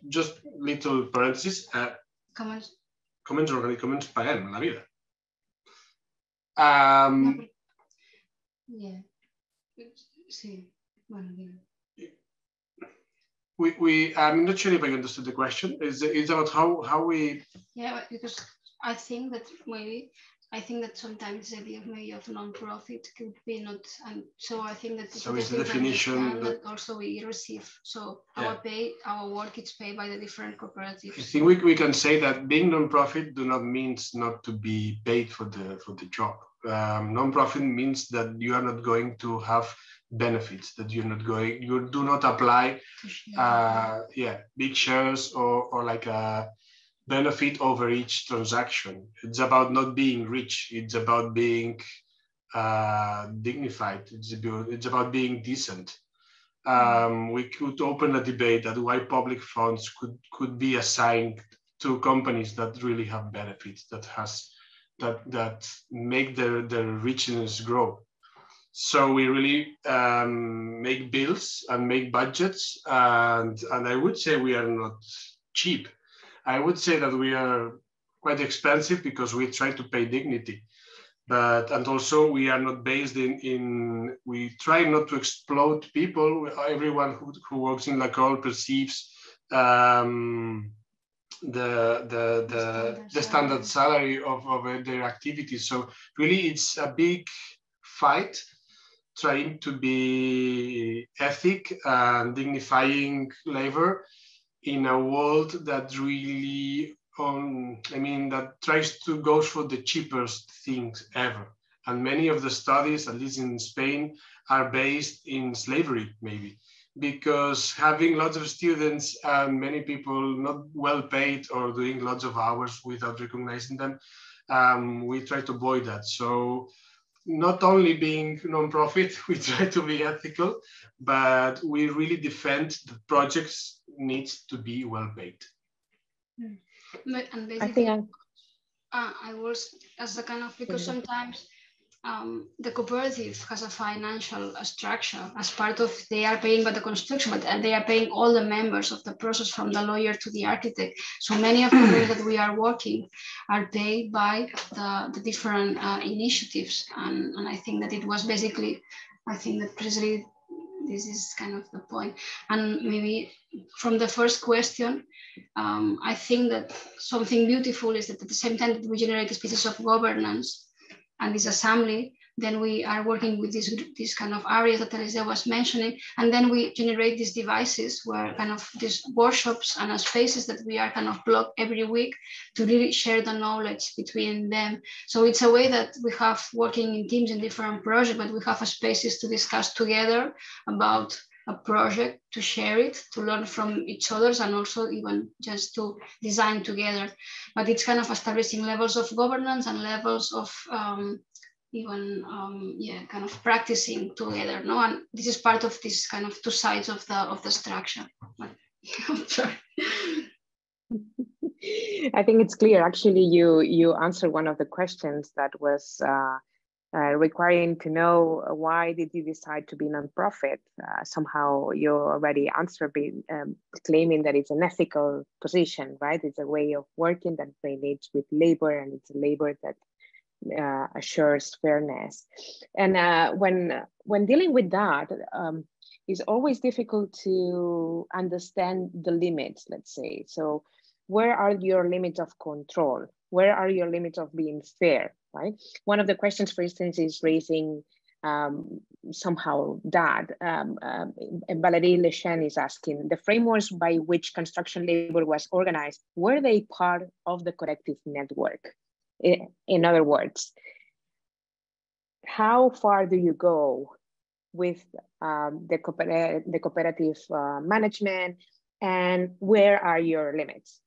just little parenthesis. Comments paguem la vida. Yeah. Sí. Bueno, I'm not sure if I understood the question. It's about how we. Yeah, because I think that sometimes the idea of maybe of non-profit could be not, and so I think that it's so it's the definition that also we receive. So our work is paid by the different cooperatives. I think we can say that being non-profit do not means not to be paid for the job. Non-profit means that you are not going to have benefits, that you do not apply big shares or like a benefit over each transaction. It's about not being rich. It's about being dignified. It's about being decent. We could open a debate that why public funds could be assigned to companies that really have benefits, that make their richness grow. So we really make bills and make budgets, and I would say we are not cheap. I would say that we are quite expensive because we try to pay dignity, and also we are not based we try not to exploit people. Everyone who works in Lacol perceives the standard salary of their activities. So really it's a big fight trying to be ethic and dignifying labor in a world that really, that tries to go for the cheapest things ever. And many of the studies, at least in Spain, are based in slavery, maybe, because having lots of students and many people not well paid or doing lots of hours without recognizing them, we try to avoid that. So not only being non-profit, we try to be ethical, but we really defend the projects needs to be well paid. And basically, I was as a kind of, because sometimes the cooperative has a financial structure as part of, they are paying by the construction, but they are paying all the members of the process from the lawyer to the architect. So many of the ways that we are working are paid by the different initiatives. And I think that it was basically, I think that precisely this is kind of the point. And maybe from the first question, I think that something beautiful is that at the same time that we generate the species of governance and this assembly, then we are working with these kind of areas that Eliseu was mentioning, and then we generate these devices where kind of these workshops and spaces that we are kind of blocked every week to really share the knowledge between them. So it's a way that we have working in teams in different projects, but we have spaces to discuss together about a project, to share it, to learn from each other, and also even just to design together. But it's kind of establishing levels of governance and levels of kind of practicing together. No, and this is part of this kind of two sides of the structure. I'm sorry. I think it's clear. Actually, you answered one of the questions that was requiring to know why did you decide to be non-profit. Somehow you already answered claiming that it's an ethical position, right? It's a way of working that relates with labor, and it's a labor that assures fairness. And when dealing with that, it's always difficult to understand the limits, let's say. So where are your limits of control? Where are your limits of being fair, right? One of the questions, for instance, is raising somehow that. Valérie Lechen is asking, the frameworks by which construction labor was organized, were they part of the collective network? In other words, how far do you go with the cooperative management, and where are your limits?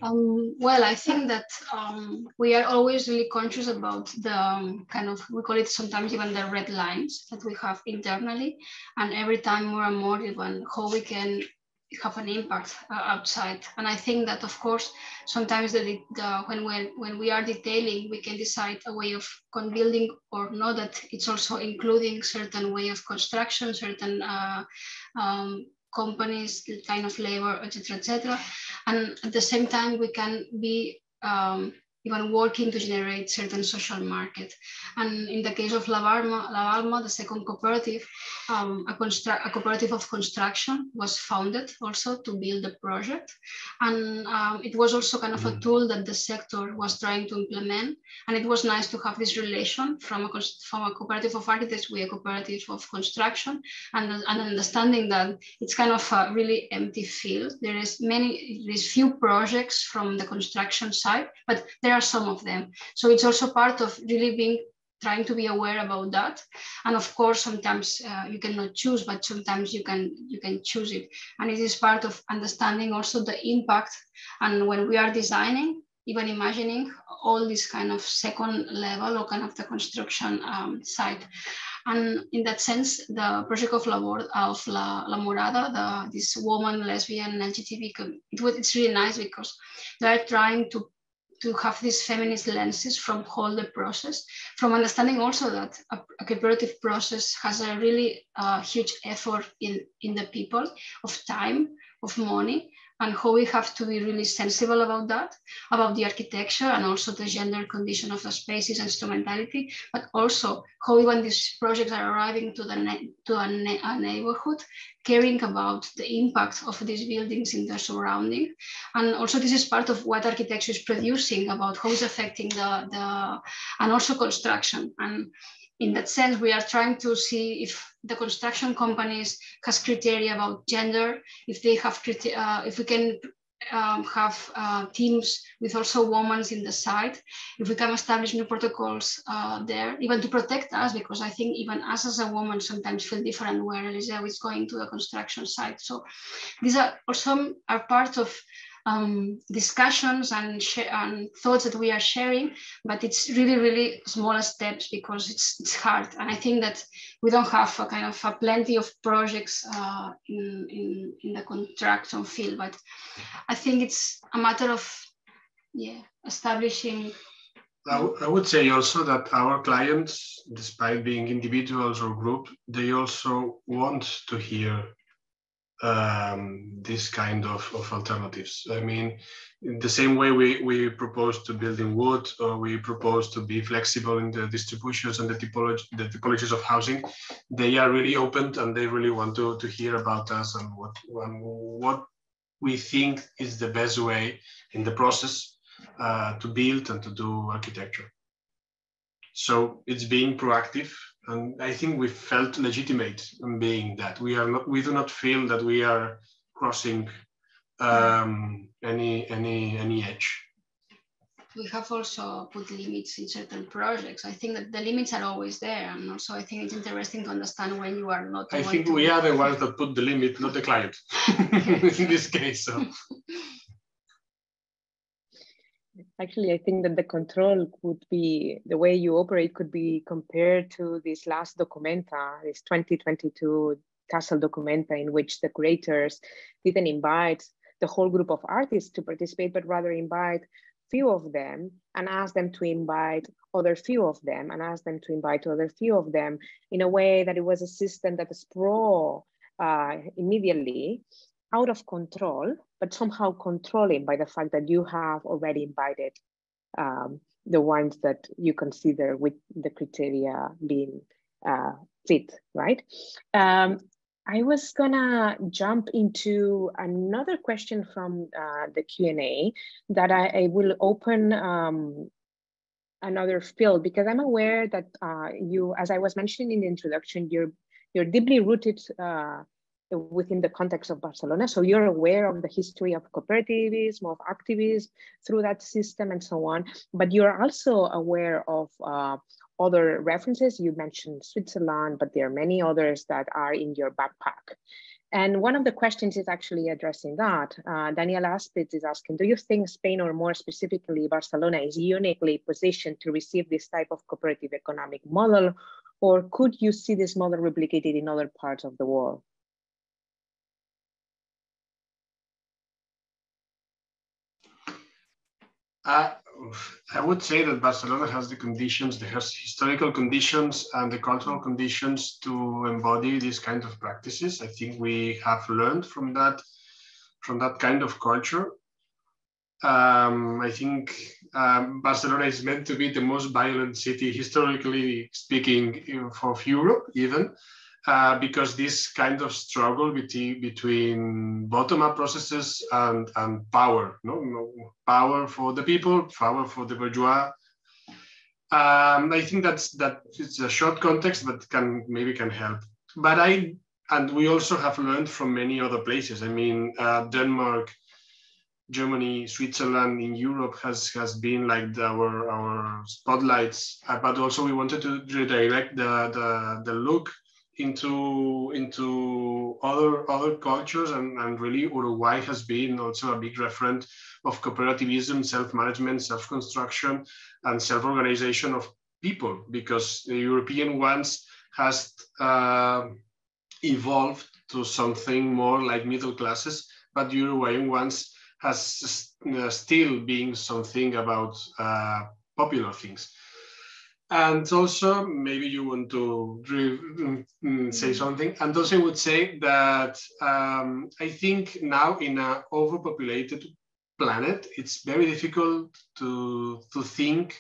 Well, I think that we are always really conscious about the kind of, we call it sometimes even the red lines that we have internally, and every time more and more even how we can have an impact outside. And I think that, of course, sometimes when we are detailing, we can decide a way of building or not, that it's also including certain way of construction, certain companies, kind of labor, etc., etc. And at the same time, we can be even working to generate certain social market. And in the case of La Balma, the second cooperative, a cooperative of construction was founded also to build the project. And it was also kind of a tool that the sector was trying to implement. And it was nice to have this relation from a cooperative of architects with a cooperative of construction, and understanding that it's kind of a really empty field. There's few projects from the construction side, but there are some of them. So it's also part of really trying to be aware about that. And of course, sometimes you cannot choose, but sometimes you can choose it. And it is part of understanding also the impact. And when we are designing, even imagining all this kind of second level or kind of the construction site. And in that sense, the project of La Morada, this woman, lesbian, LGBT, it's really nice because they're trying to have these feminist lenses from all the process, from understanding also that a cooperative process has a really huge effort in the people, of time, of money, and how we have to be really sensible about that, about the architecture and also the gender condition of the spaces and instrumentality, but also how even these projects are arriving to a neighborhood, caring about the impact of these buildings in their surrounding. And also this is part of what architecture is producing about how it's affecting and also construction. And in that sense, we are trying to see if the construction companies has criteria about gender, if they have if we can have teams with also women in the site, if we can establish new protocols there, even to protect us, because I think even us as a woman sometimes feel different where Eliseu is going to the construction site. So these are also part of discussions and thoughts that we are sharing, but it's really, really small steps because it's hard. And I think that we don't have a kind of plenty of projects in the construction field, but I think it's a matter of establishing. I would say also that our clients, despite being individuals or group, they also want to hear this kind of alternatives. I mean, in the same way we propose to build in wood, or we propose to be flexible in the distributions and the typologies of housing, they are really open and they really want to hear about us and what we think is the best way in the process to build and to do architecture. So it's being proactive. And I think we felt legitimate in being that. We do not feel that we are crossing any edge. We have also put limits in certain projects. I think that the limits are always there, and also I think it's interesting to understand when you are not. I think we are the ones that put the limit, not the client. In this case. So. Actually, I think that the control could be, the way you operate could be compared to this last documenta, this 2022 Castle documenta, in which the curators didn't invite the whole group of artists to participate, but rather invite few of them and ask them to invite other few of them and ask them to invite other few of them, in a way that it was a system that sprawl immediately, out of control, but somehow controlling by the fact that you have already invited the ones that you consider with the criteria being fit, right? I was gonna jump into another question from the Q&A that I will open another field, because I'm aware that you, as I was mentioning in the introduction, you're deeply rooted within the context of Barcelona. So you're aware of the history of cooperativism, of activism through that system and so on, but you're also aware of other references. You mentioned Switzerland, but there are many others that are in your backpack. And one of the questions is actually addressing that. Daniel Aspitz is asking, do you think Spain, or more specifically Barcelona, is uniquely positioned to receive this type of cooperative economic model, or could you see this model replicated in other parts of the world? I would say that Barcelona has the conditions, the historical conditions and the cultural conditions to embody these kind of practices. I think we have learned from that kind of culture. I think Barcelona is meant to be the most violent city, historically speaking, of Europe, even. Because this kind of struggle between bottom-up processes and power, power for the people, power for the bourgeois. I think that it's a short context, but maybe can help. But we also have learned from many other places. I mean, Denmark, Germany, Switzerland in Europe has been like our spotlights. But also we wanted to redirect the look into other cultures, and really Uruguay has been also a big referent of cooperativism, self-management, self-construction, and self-organization of people, because the European ones has evolved to something more like middle classes, but the Uruguayan ones has still being something about popular things. And also, maybe you want to say something. And also I would say that I think now in an overpopulated planet, it's very difficult to think,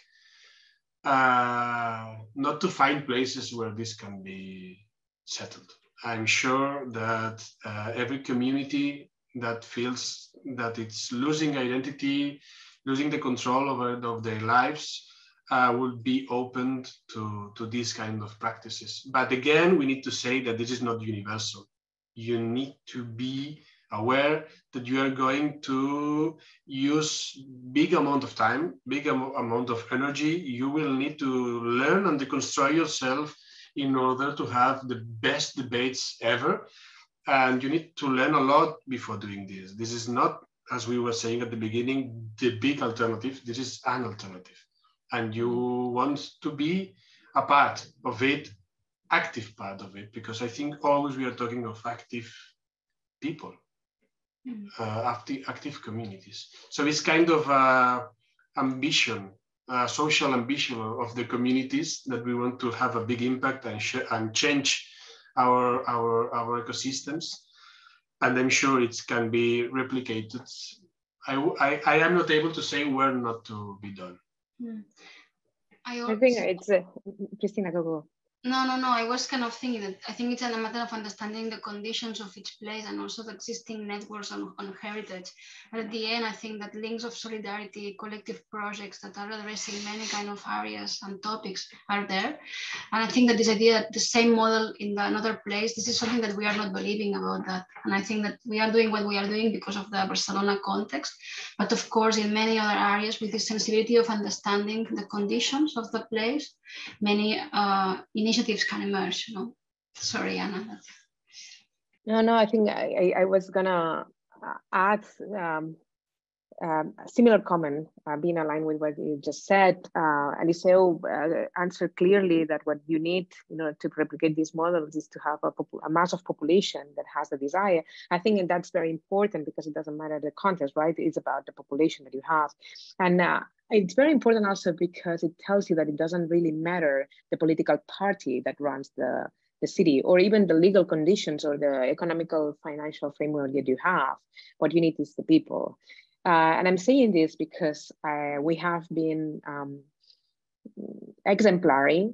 not to find places where this can be settled. I'm sure that every community that feels that it's losing identity, losing the control of their lives, would be open to these kind of practices. But again, we need to say that this is not universal. You need to be aware that you are going to use big amount of time, big amount of energy. You will need to learn and deconstruct yourself in order to have the best debates ever. And you need to learn a lot before doing this. This is not, as we were saying at the beginning, the big alternative. This is an alternative. And you want to be a part of it, active part of it, because I think always we are talking of active people, active communities. So it's kind of ambition, social ambition of the communities, that we want to have a big impact and change our ecosystems. And I'm sure it can be replicated. I am not able to say where not to be done. I think it's Cristina, go. No. I was kind of thinking that I think it's a matter of understanding the conditions of each place and also the existing networks on heritage. But at the end, I think that links of solidarity, collective projects that are addressing many kind of areas and topics are there. And I think that this idea that the same model in another place, this is something that we are not believing about that. And I think that we are doing what we are doing because of the Barcelona context. But of course, in many other areas, with the sensibility of understanding the conditions of the place, many initiatives can emerge. No? Sorry, Anna. No, I think I was gonna add a similar comment, being aligned with what you just said. Eliseu answered clearly that what you need to replicate these models is to have a mass of population that has the desire. I think that's very important, because it doesn't matter the context, right? It's about the population that you have. And it's very important also because it tells you that it doesn't really matter the political party that runs the city, or even the legal conditions or the economical financial framework that you have. What you need is the people. And I'm saying this because we have been exemplary,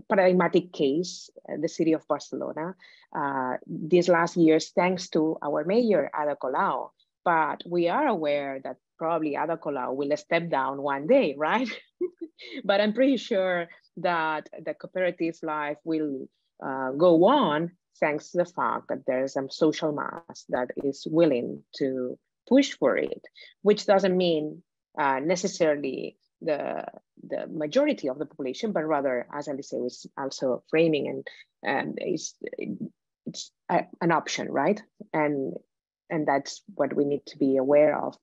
paradigmatic case, the city of Barcelona, these last years, thanks to our mayor, Anna Puigjaner. But we are aware that probably Anna Puigjaner will step down one day, right? But I'm pretty sure that the cooperative life will go on, thanks to the fact that there's some social mass that is willing to push for it, which doesn't mean necessarily the majority of the population, but rather, as Eliseu is also framing, and it's an option, right? And that's what we need to be aware of.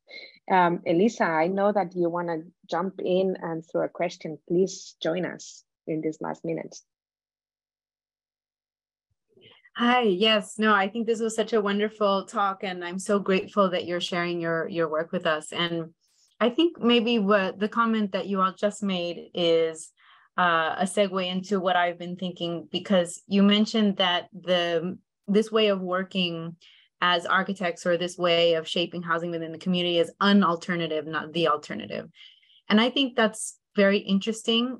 Elisa, I know that you want to jump in and throw a question. Please join us in these last minutes. Hi, yes, no, I think this was such a wonderful talk, and I'm so grateful that you're sharing your work with us. And I think maybe what the comment that you all just made is a segue into what I've been thinking, because you mentioned that this way of working as architects, or this way of shaping housing within the community, as an alternative, not the alternative. And I think that's very interesting,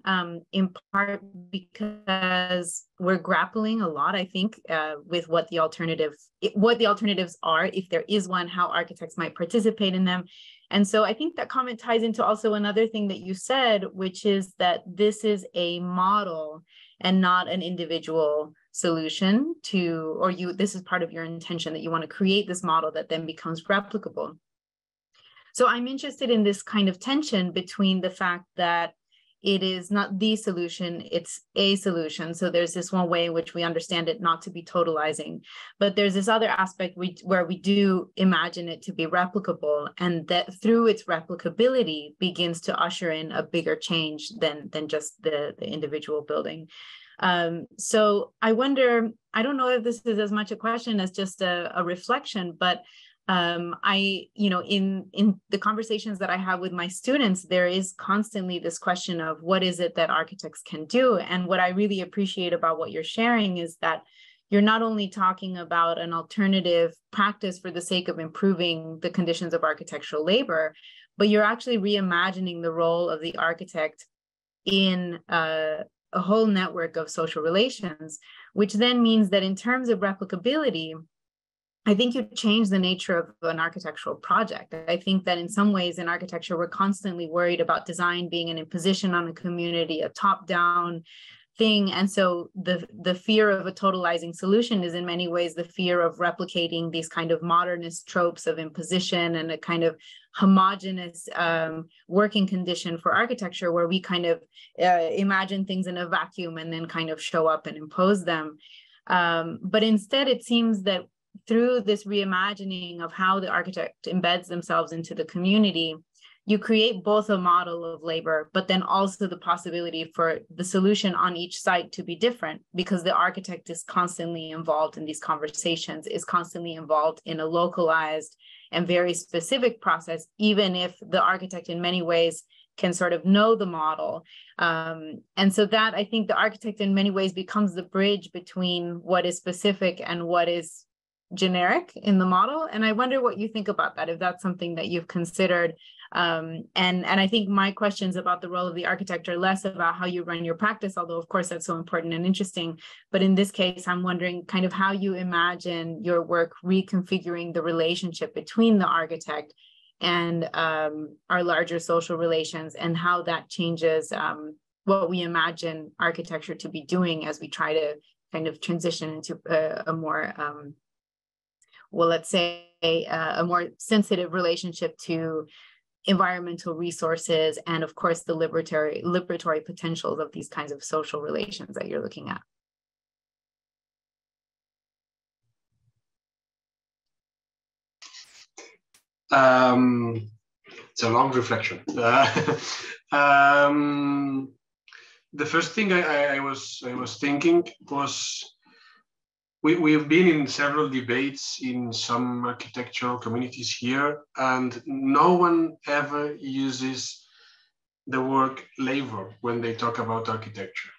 in part because we're grappling a lot, I think, with what the alternatives are, if there is one, how architects might participate in them. And so I think that comment ties into also another thing that you said, which is that this is a model and not an individual solution to, or this is part of your intention, that you want to create this model that then becomes replicable. So I'm interested in this kind of tension between the fact that it is not the solution, it's a solution. So there's this one way in which we understand it not to be totalizing, but there's this other aspect where we do imagine it to be replicable, and that through its replicability begins to usher in a bigger change than just the individual building. So I wonder, I don't know if this is as much a question as just a reflection, but in the conversations that I have with my students, there is constantly this question of what is it that architects can do? And what I really appreciate about what you're sharing is that you're not only talking about an alternative practice for the sake of improving the conditions of architectural labor, but you're actually reimagining the role of the architect in a whole network of social relations, which then means that in terms of replicability, I think you change the nature of an architectural project. I think that in some ways in architecture, we're constantly worried about design being an imposition on a community, a top-down thing. And so the fear of a totalizing solution is in many ways the fear of replicating these kind of modernist tropes of imposition and a kind of homogeneous working condition for architecture, where we kind of imagine things in a vacuum and then kind of show up and impose them. But instead, it seems that through this reimagining of how the architect embeds themselves into the community, you create both a model of labor, but then also the possibility for the solution on each site to be different, because the architect is constantly involved in these conversations, is constantly involved in a localized and very specific process, even if the architect in many ways can sort of know the model. And so that, I think the architect in many ways becomes the bridge between what is specific and what is generic in the model. And I wonder what you think about that, if that's something that you've considered. And I think my questions about the role of the architect are less about how you run your practice, although of course that's so important and interesting. But in this case, I'm wondering kind of how you imagine your work reconfiguring the relationship between the architect and our larger social relations, and how that changes what we imagine architecture to be doing as we try to kind of transition into a more well, let's say a more sensitive relationship to environmental resources and, of course, the liberatory potentials of these kinds of social relations that you're looking at. It's a long reflection. The first thing I was thinking was, we've been in several debates in some architectural communities here, and no one ever uses the word labor when they talk about architecture.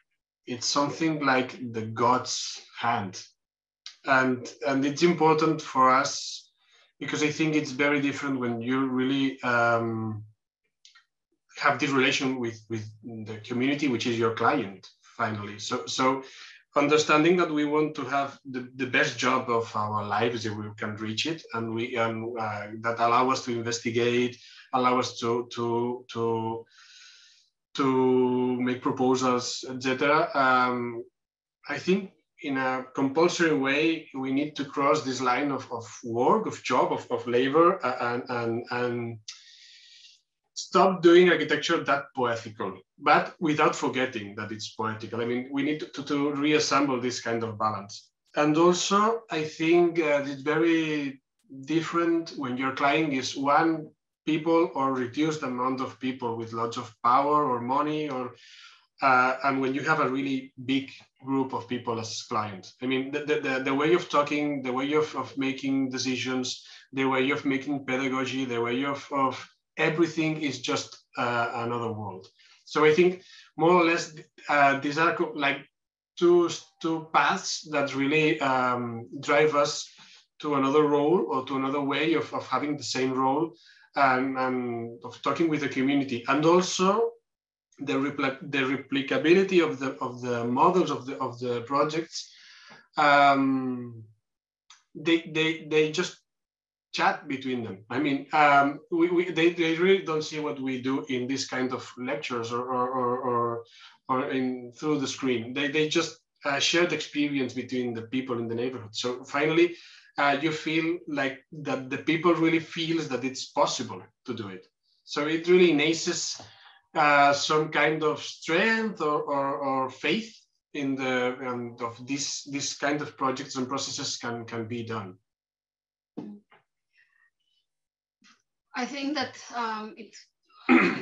It's something like the God's hand. And it's important for us, because I think it's very different when you really have this relation with the community, which is your client, finally. So understanding that we want to have the best job of our lives if we can reach it, and that allow us to investigate, allow us to make proposals, etc. I think in a compulsory way, we need to cross this line of work, of job, of labor, and stop doing architecture that poetical, but without forgetting that it's poetical. I mean, we need to reassemble this kind of balance. And also, I think it's very different when your client is one people or reduced amount of people with lots of power or money, or and when you have a really big group of people as clients. I mean, the way of talking, the way of making decisions, the way of making pedagogy, the way of everything is just another world. So I think more or less these are like two paths that really drive us to another role or to another way of having the same role and of talking with the community, and also the replicability of the models of the projects. They just chat between them. I mean, they really don't see what we do in this kind of lectures or through the screen. They just shared experience between the people in the neighborhood. So finally, you feel like that the people really feels that it's possible to do it. So it really enaces some kind of strength or faith in the of this kind of projects and processes can be done. I think that I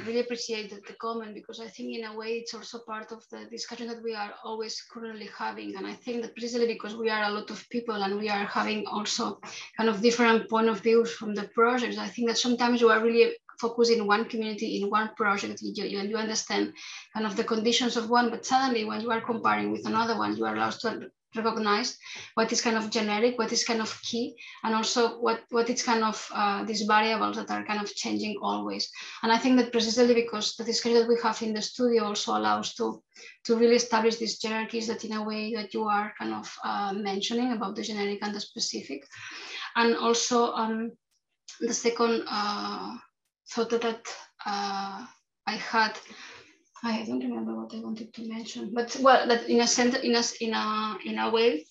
really appreciate the comment, because I think in a way it's also part of the discussion that we are always currently having. And I think that precisely because we are a lot of people and we are having also kind of different point of views from the projects, I think that sometimes you are really focused in one community, in one project, you understand kind of the conditions of one, but suddenly when you are comparing with another one, you are allowed to recognize what is kind of generic, what is kind of key, and also what is kind of these variables that are kind of changing always. And I think that precisely because the discussion that we have in the studio also allows to really establish these hierarchies that in a way that you are kind of mentioning about the generic and the specific. And also the second thought that I had, I don't remember what I wanted to mention, but well, that in a sense, in a way,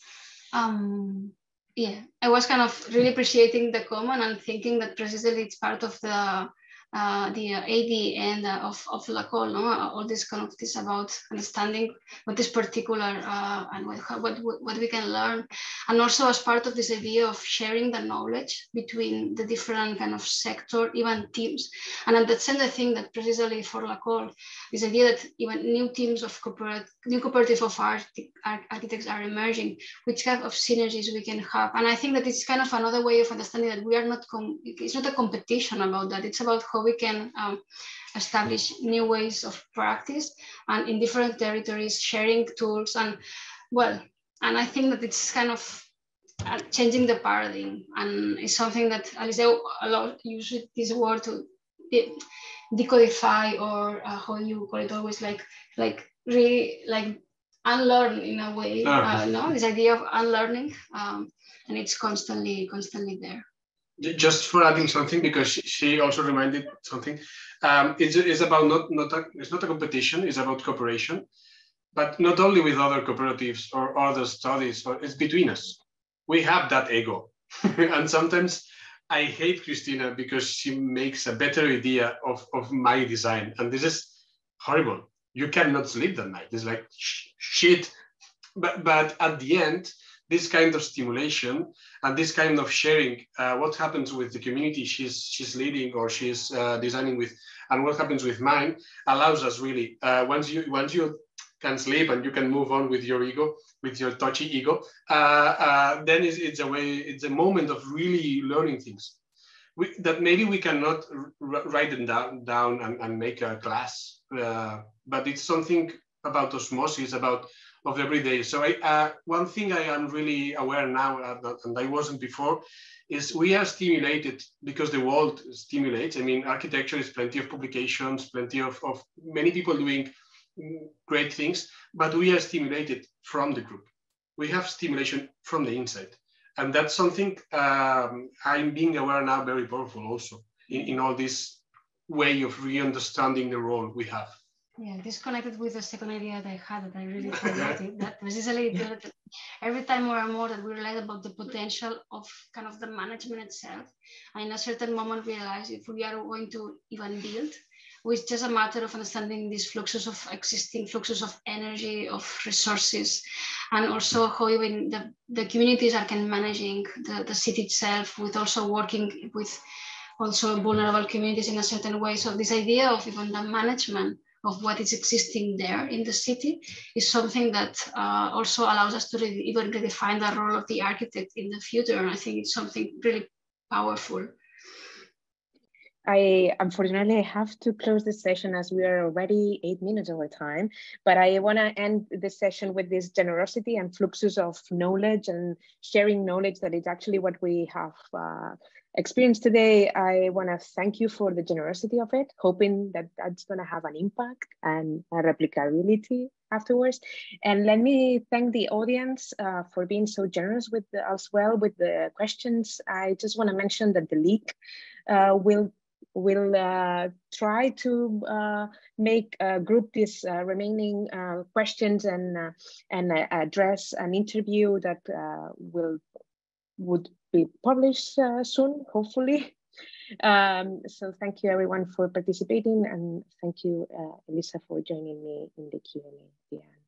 yeah, I was kind of really appreciating the comment and thinking that precisely it's part of the AD and of Lacol, no? All this kind of this about understanding what is particular and what we can learn, and also as part of this idea of sharing the knowledge between the different kind of sector, even teams. And in that sense, I think that precisely for Lacol, this idea that even new teams of cooperative of architects are emerging, which kind of synergies we can have. And I think that it's kind of another way of understanding that we are not, it's not a competition about that. It's about how we can establish new ways of practice and in different territories, sharing tools. And well, and I think that it's kind of changing the paradigm, and it's something that Eliseu uses this word to decodify, or how you call it, always like unlearn in a way, no, this idea of unlearning, and it's constantly there. Just for adding something, because she also reminded something, it's about it's not a competition, it's about cooperation, but not only with other cooperatives or other studies, it's between us. We have that ego. And sometimes I hate Cristina because she makes a better idea of my design. And this is horrible. You cannot sleep that night. It's like, shit. But at the end, this kind of stimulation and this kind of sharing, what happens with the community she's leading or she's designing with, and what happens with mine, allows us really, once you can sleep and you can move on with your ego, with your touchy ego, then it's a moment of really learning things that maybe we cannot write them down and make a class, but it's something about osmosis, of every day. So one thing I am really aware now, and I wasn't before, is we are stimulated because the world stimulates. I mean, architecture is plenty of publications, plenty of many people doing great things, but we are stimulated from the group. We have stimulation from the inside. And that's something I'm being aware now, very powerful also in all this way of re-understanding the role we have. Yeah, this connected with the second idea that I had that I really highlighted, that precisely every time more and more that we realize about the potential of kind of the management itself, and in a certain moment we realize if we are going to even build, it's just a matter of understanding these existing fluxes of energy, of resources, and also how even the communities are managing the city itself, with also working with also vulnerable communities in a certain way. So this idea of even the management of what is existing there in the city is something that also allows us to even redefine the role of the architect in the future. And I think it's something really powerful. Unfortunately, I have to close this session as we are already 8 minutes over time, but I want to end this session with this generosity and fluxus of knowledge and sharing knowledge that is actually what we have experienced today. I want to thank you for the generosity of it, hoping that that's going to have an impact and a replicability afterwards. And let me thank the audience for being so generous with as well with the questions. I just want to mention that the leak will try to group these remaining questions and address an interview that would be published soon, hopefully. So thank you everyone for participating, and thank you, Elisa, for joining me in the Q&A at the end.